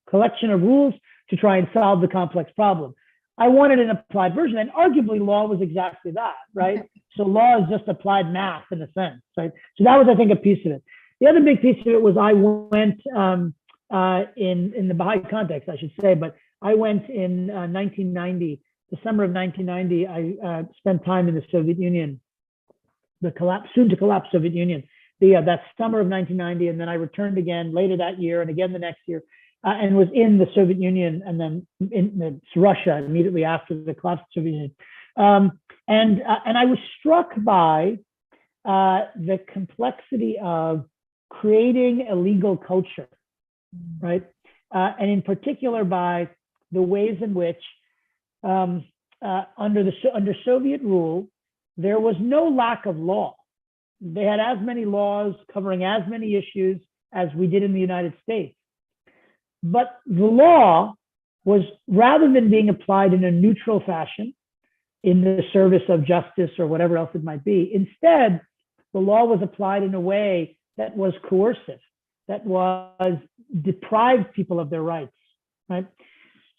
collection of rules to try and solve the complex problem. I wanted an applied version, and arguably law was exactly that, right? So law is just applied math in a sense, right? So that was, I think, a piece of it. The other big piece of it was I went in the Baha'i context, I should say, but I went in 1990, the summer of 1990. I spent time in the Soviet Union, the soon to collapse Soviet Union. That summer of 1990, and then I returned again later that year, and again the next year, and was in the Soviet Union, and then in Russia immediately after the collapse of the Soviet Union. And I was struck by the complexity of creating a legal culture, right? And in particular by the ways in which under Soviet rule, there was no lack of law. They had as many laws covering as many issues as we did in the United States. But the law was, rather than being applied in a neutral fashion in the service of justice or whatever else it might be, instead, the law was applied in a way that was coercive, that was deprived people of their rights, right?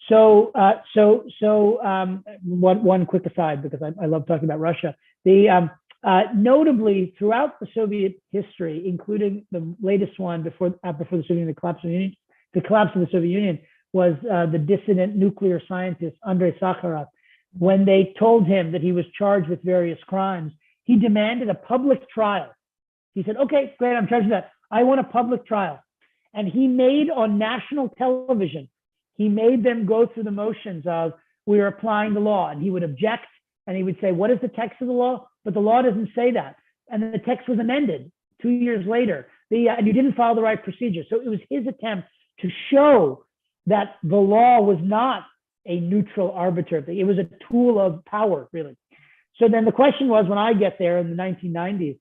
So one quick aside, because I love talking about Russia. Notably, throughout the Soviet history, including the latest one before the Soviet Union, the collapse of the Soviet Union, was the dissident nuclear scientist Andrei Sakharov. When they told him that he was charged with various crimes, he demanded a public trial. He said, "Okay, great, I'm charged with that. I want a public trial." And he made on national television, he made them go through the motions of, "We are applying the law," and he would object. And he would say, "What is the text of the law?" But the law doesn't say that. And then the text was amended 2 years later. And you didn't follow the right procedure. So it was his attempt to show that the law was not a neutral arbiter. It was a tool of power, really. So then the question was, when I get there in the 1990s,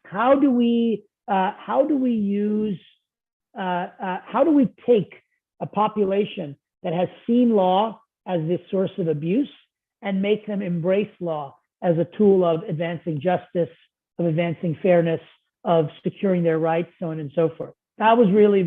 how do we take a population that has seen law as this source of abuse and make them embrace law as a tool of advancing justice, of advancing fairness, of securing their rights, so on and so forth. That was really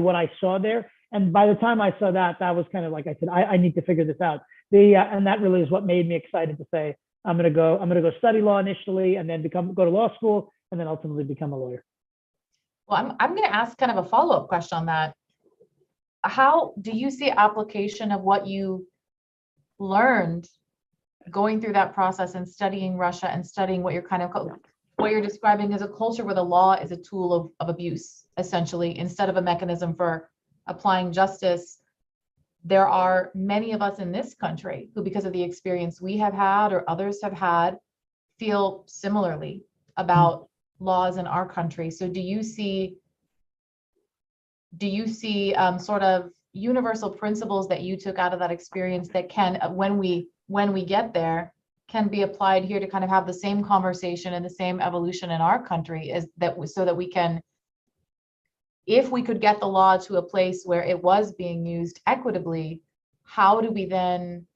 what I saw there. And by the time I saw that, that was kind of like I said, I need to figure this out. And that really is what made me excited to say, I'm gonna go study law initially, and then go to law school, and then ultimately become a lawyer. Well, I'm going to ask kind of a follow-up question on that. How do you see application of what you learned going through that process and studying Russia and studying what you're describing as a culture where the law is a tool of abuse, essentially, instead of a mechanism for applying justice? There are many of us in this country who, because of the experience we have had or others have had, feel similarly about laws in our country. So do you see sort of universal principles that you took out of that experience that can, when we get there, can be applied here to kind of have the same conversation and the same evolution in our country, so that we can, if we could get the law to a place where it was being used equitably, how do we then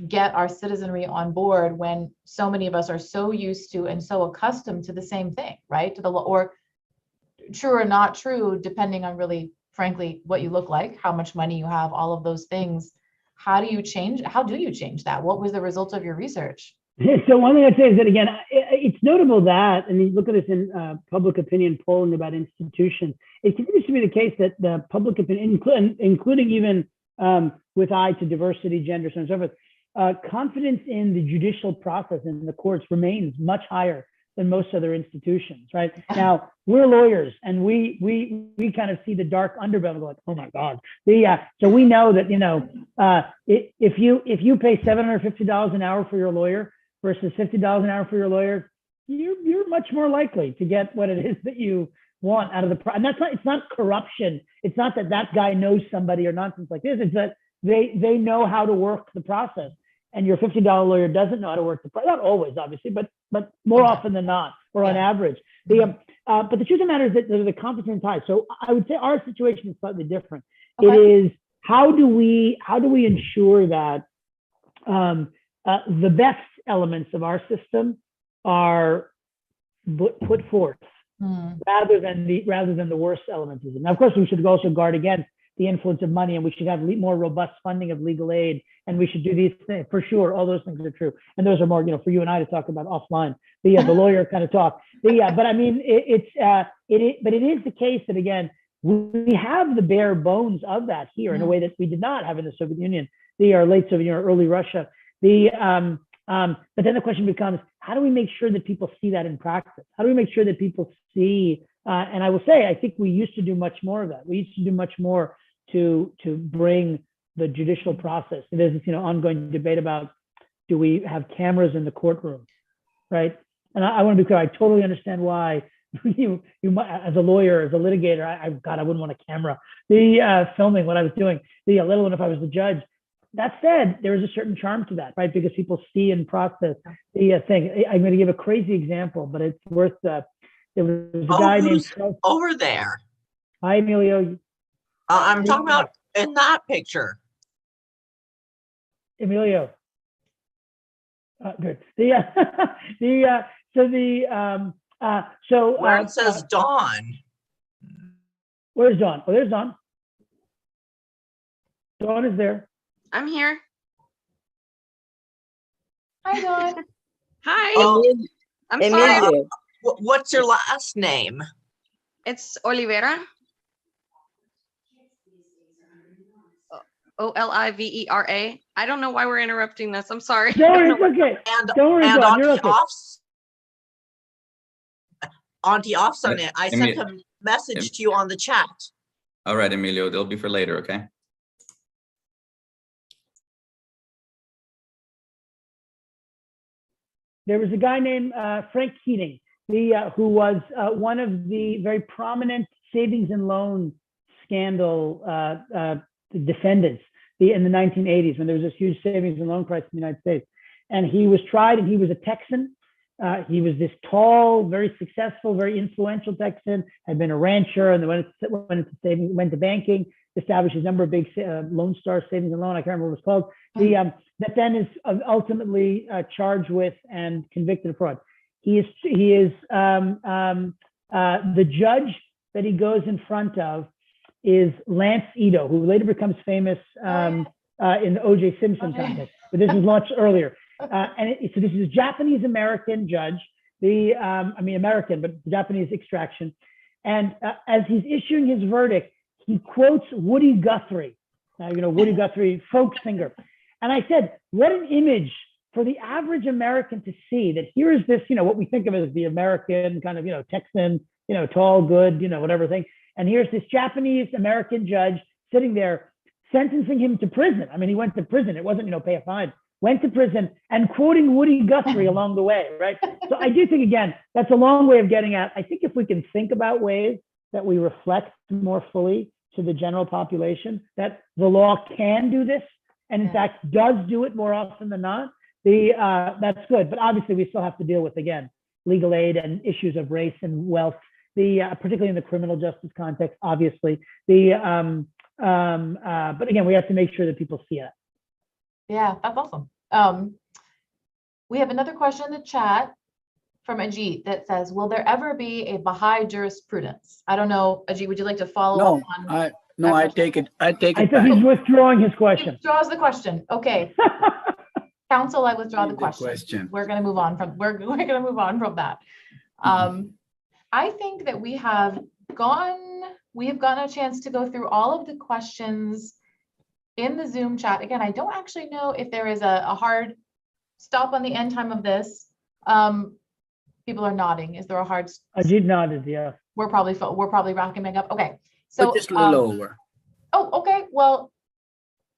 get our citizenry on board when so many of us are so used to and so accustomed to the same thing, right? To the law, or true or not true, depending on really, frankly, what you look like, how much money you have, all of those things. How do you change that? What was the result of your research? So one thing I'd say is that, again, it's notable that, and you look at this in public opinion polling about institutions, it continues to be the case that the public opinion, including even with eye to diversity, gender, so on and so forth, confidence in the judicial process and the courts remains much higher than most other institutions, right? Now, we're lawyers, and we kind of see the dark underbelly and go like, oh my God. So we know that, if you pay $750 an hour for your lawyer versus $50 an hour for your lawyer, you're much more likely to get what it is that you want out of the and it's not corruption. It's not that guy knows somebody or nonsense like this. It's that they know how to work the process, and your $50 lawyer doesn't know how to work the process. Not always, obviously, but more often than not, or on average. But the truth of the matter is that the competence high. So I would say our situation is slightly different. Okay. It is, how do we ensure that the best elements of our system are put forth rather than the worst elements of it. Now, of course, we should also guard against the influence of money, and we should have more robust funding of legal aid, and we should do these things for sure. All those things are true, and those are more, for you and I to talk about offline. The lawyer kind of talk. But I mean, it is the case that, again, we have the bare bones of that here in a way that we did not have in the Soviet Union, or late Soviet Union, or early Russia. But then the question becomes, how do we make sure that people see that in practice? How do we make sure that people see? And I will say, I think we used to do much more of that. We used to do much more to bring the judicial process. There's this ongoing debate about, do we have cameras in the courtroom, right? And I want to be clear. I totally understand why you as a lawyer, as a litigator, I wouldn't want a camera filming what I was doing. Let alone if I was the judge. That said, there is a certain charm to that, right? Because people see and process the thing. I'm going to give a crazy example, but it's worth. There was a guy named over there. Hi, Emilio. I'm talking about in that picture. Emilio. Good. Where it says Dawn. Where's Dawn? Oh, there's Dawn. Dawn is there. I'm here. Hi, Dawn. Hi. I'm sorry. Emilio. What's your last name? It's Olivera. Olivera. I don't know why we're interrupting this. I'm sorry. No, it's okay. Don't worry, and Dawn, you're okay. Auntie Offson, I sent a message to you on the chat. All right, Emilio, they'll be for later, okay? There was a guy named Frank Keating, who was one of the very prominent savings and loan scandal defendants in the 1980s, when there was this huge savings and loan crisis in the United States. And he was tried, and he was a Texan. He was this tall, very successful, very influential Texan, had been a rancher, and then went to banking, established a number of big Lone Star Savings and Loan, I can't remember what it was called, that then is ultimately charged with and convicted of fraud. He is the judge that he goes in front of is Lance Ito, who later becomes famous in the O.J. Simpson context, but this was launched earlier. So this is a Japanese-American judge, American, but Japanese extraction. And as he's issuing his verdict, he quotes Woody Guthrie. Now, Woody Guthrie, folk singer. And I said, what an image for the average American to see that here is this, what we think of as the American kind of, Texan, tall, good, whatever thing. And here's this Japanese American judge sitting there sentencing him to prison. I mean, he went to prison. It wasn't, pay a fine. Went to prison and quoting Woody Guthrie along the way, right? So I do think, again, that's a long way of getting at. I think if we can think about ways that we reflect more fully to the general population, that the law can do this, and in fact does do it more often than not, that's good. But obviously we still have to deal with, again, legal aid and issues of race and wealth, particularly in the criminal justice context, obviously. But again, we have to make sure that people see it. Yeah, that's awesome. We have another question in the chat from Ajit that says, will there ever be a Baha'i jurisprudence? I don't know, Ajit, would you like to follow up on? I think he's withdrawing his question. He withdraws the question. Okay. Counsel, I withdraw the question. We're going to move on from that. I think that we have gotten a chance to go through all of the questions in the Zoom chat. Again, I don't actually know if there is a hard stop on the end time of this. People are nodding. Is there a hard? Ajit nodded, yeah. We're probably wrapping up. Okay. So just a little over. Oh, okay. Well,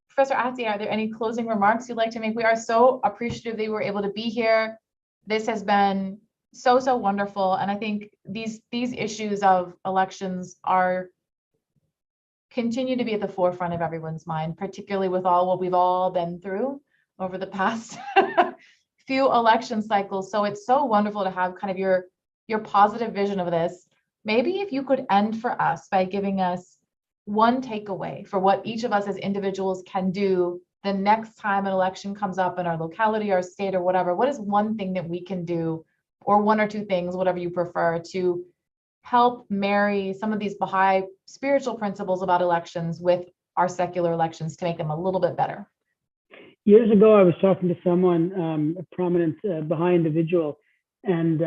Professor Ahdieh, are there any closing remarks you'd like to make? We are so appreciative that you were able to be here. This has been so wonderful. And I think these issues of elections continue to be at the forefront of everyone's mind, particularly with all what we've all been through over the past few election cycles. So it's so wonderful to have kind of your positive vision of this. Maybe if you could end for us by giving us one takeaway for what each of us as individuals can do the next time an election comes up in our locality, our state, or whatever, what is one thing that we can do, or one or two things, whatever you prefer, to help marry some of these Baha'i spiritual principles about elections with our secular elections to make them a little bit better? Years ago, I was talking to someone, a prominent Baha'i individual, and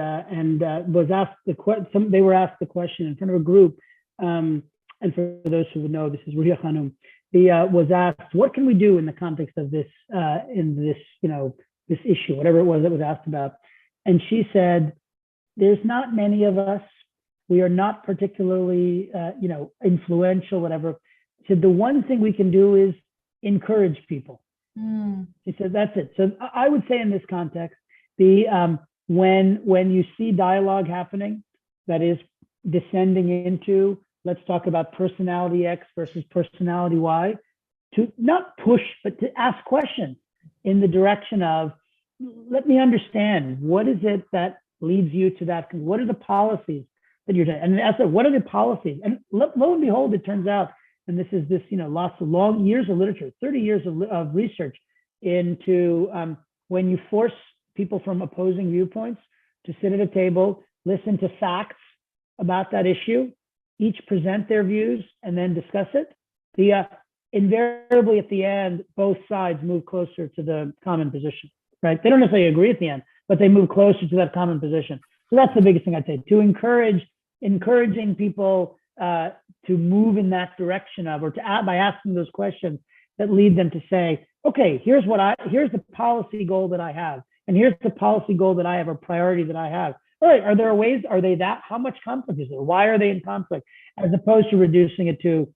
was asked they were asked the question in front of a group. And for those who would know, this is Ruya Khanum. Was asked, what can we do in the context of this, this issue, whatever it was that was asked about. And she said, there's not many of us. We are not particularly, influential, whatever. She said, the one thing we can do is encourage people. She said, that's it. So I would say in this context, when you see dialogue happening that is descending into, let's talk about personality X versus personality Y, to not push, but to ask questions in the direction of, let me understand, what is it that leads you to that? What are the policies that you're doing? And ask them, what are the policies? And lo and behold, it turns out, and this is lots of long years of literature, 30 years of research into when you force people from opposing viewpoints to sit at a table, listen to facts about that issue, each present their views and then discuss it. Invariably at the end, both sides move closer to the common position, right? They don't necessarily agree at the end, but they move closer to that common position. So that's the biggest thing I'd say, to encouraging people to move in that direction of, or by asking those questions that lead them to say, okay, here's the policy goal that I have, and here's the policy goal that I have, or priority that I have. All right, are there ways, how much conflict is there? Why are they in conflict? As opposed to reducing it to,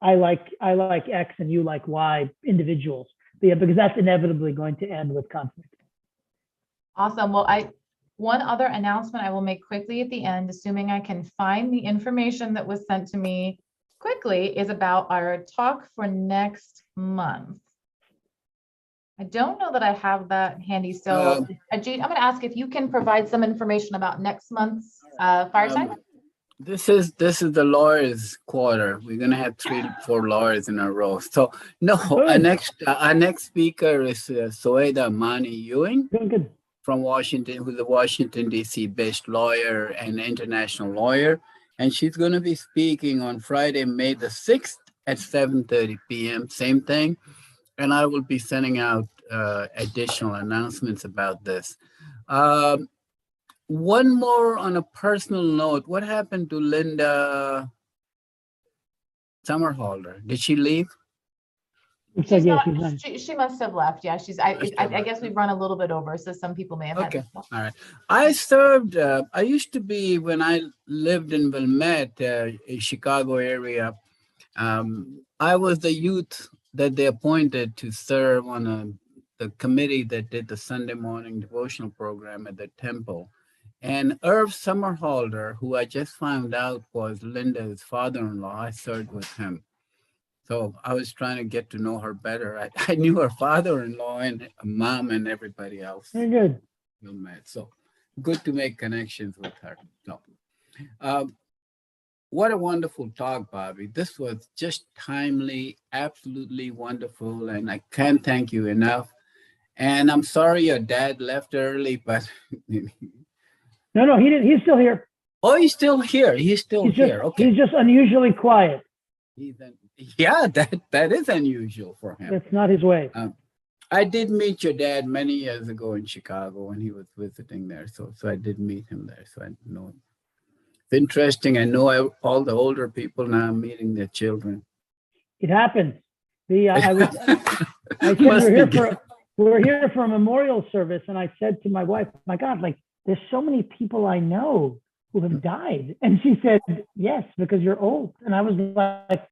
I like X and you like Y individuals. Because that's inevitably going to end with conflict. Awesome. Well, one other announcement I will make quickly at the end, assuming I can find the information that was sent to me quickly, is about our talk for next month. I don't know that I have that handy. So Ajit, I'm going to ask if you can provide some information about next month's Fireside. This is the lawyers' quarter. We're going to have 3-4 lawyers in a row. So no, our next speaker is Soeda Mani Ewing from Washington, who's a Washington, D.C. based lawyer and international lawyer. And she's going to be speaking on Friday, May the 6th at 7:30 p.m. Same thing. And I will be sending out additional announcements about this. One more on a personal note. What happened to Linda Summerholder? Did she leave? She must have left. Yeah, I guess we've run a little bit over, so some people may have had this. All right. I served, I used to be, when I lived in Wilmette, Chicago area, I was the youth that they appointed to serve on the committee that did the Sunday morning devotional program at the temple. And Irv Summerholder, who I just found out was Linda's father-in-law, I served with him. So I was trying to get to know her better. I knew her father-in-law and mom and everybody else. Very good. So good to make connections with her. So, what a wonderful talk, Bobby. This was just timely, absolutely wonderful, and I can't thank you enough. And I'm sorry your dad left early, but... No, he didn't. He's still here. Oh, he's still here. He's here. Okay. He's just unusually quiet. Yeah, that is unusual for him. That's not his way. I did meet your dad many years ago in Chicago when he was visiting there. So I did meet him there. So I know him. It's interesting. I know all the older people now meeting their children. It happens. I said we're here for a memorial service, and I said to my wife, "My God, there's so many people I know who have died." And she said, "Yes, because you're old." And I was like,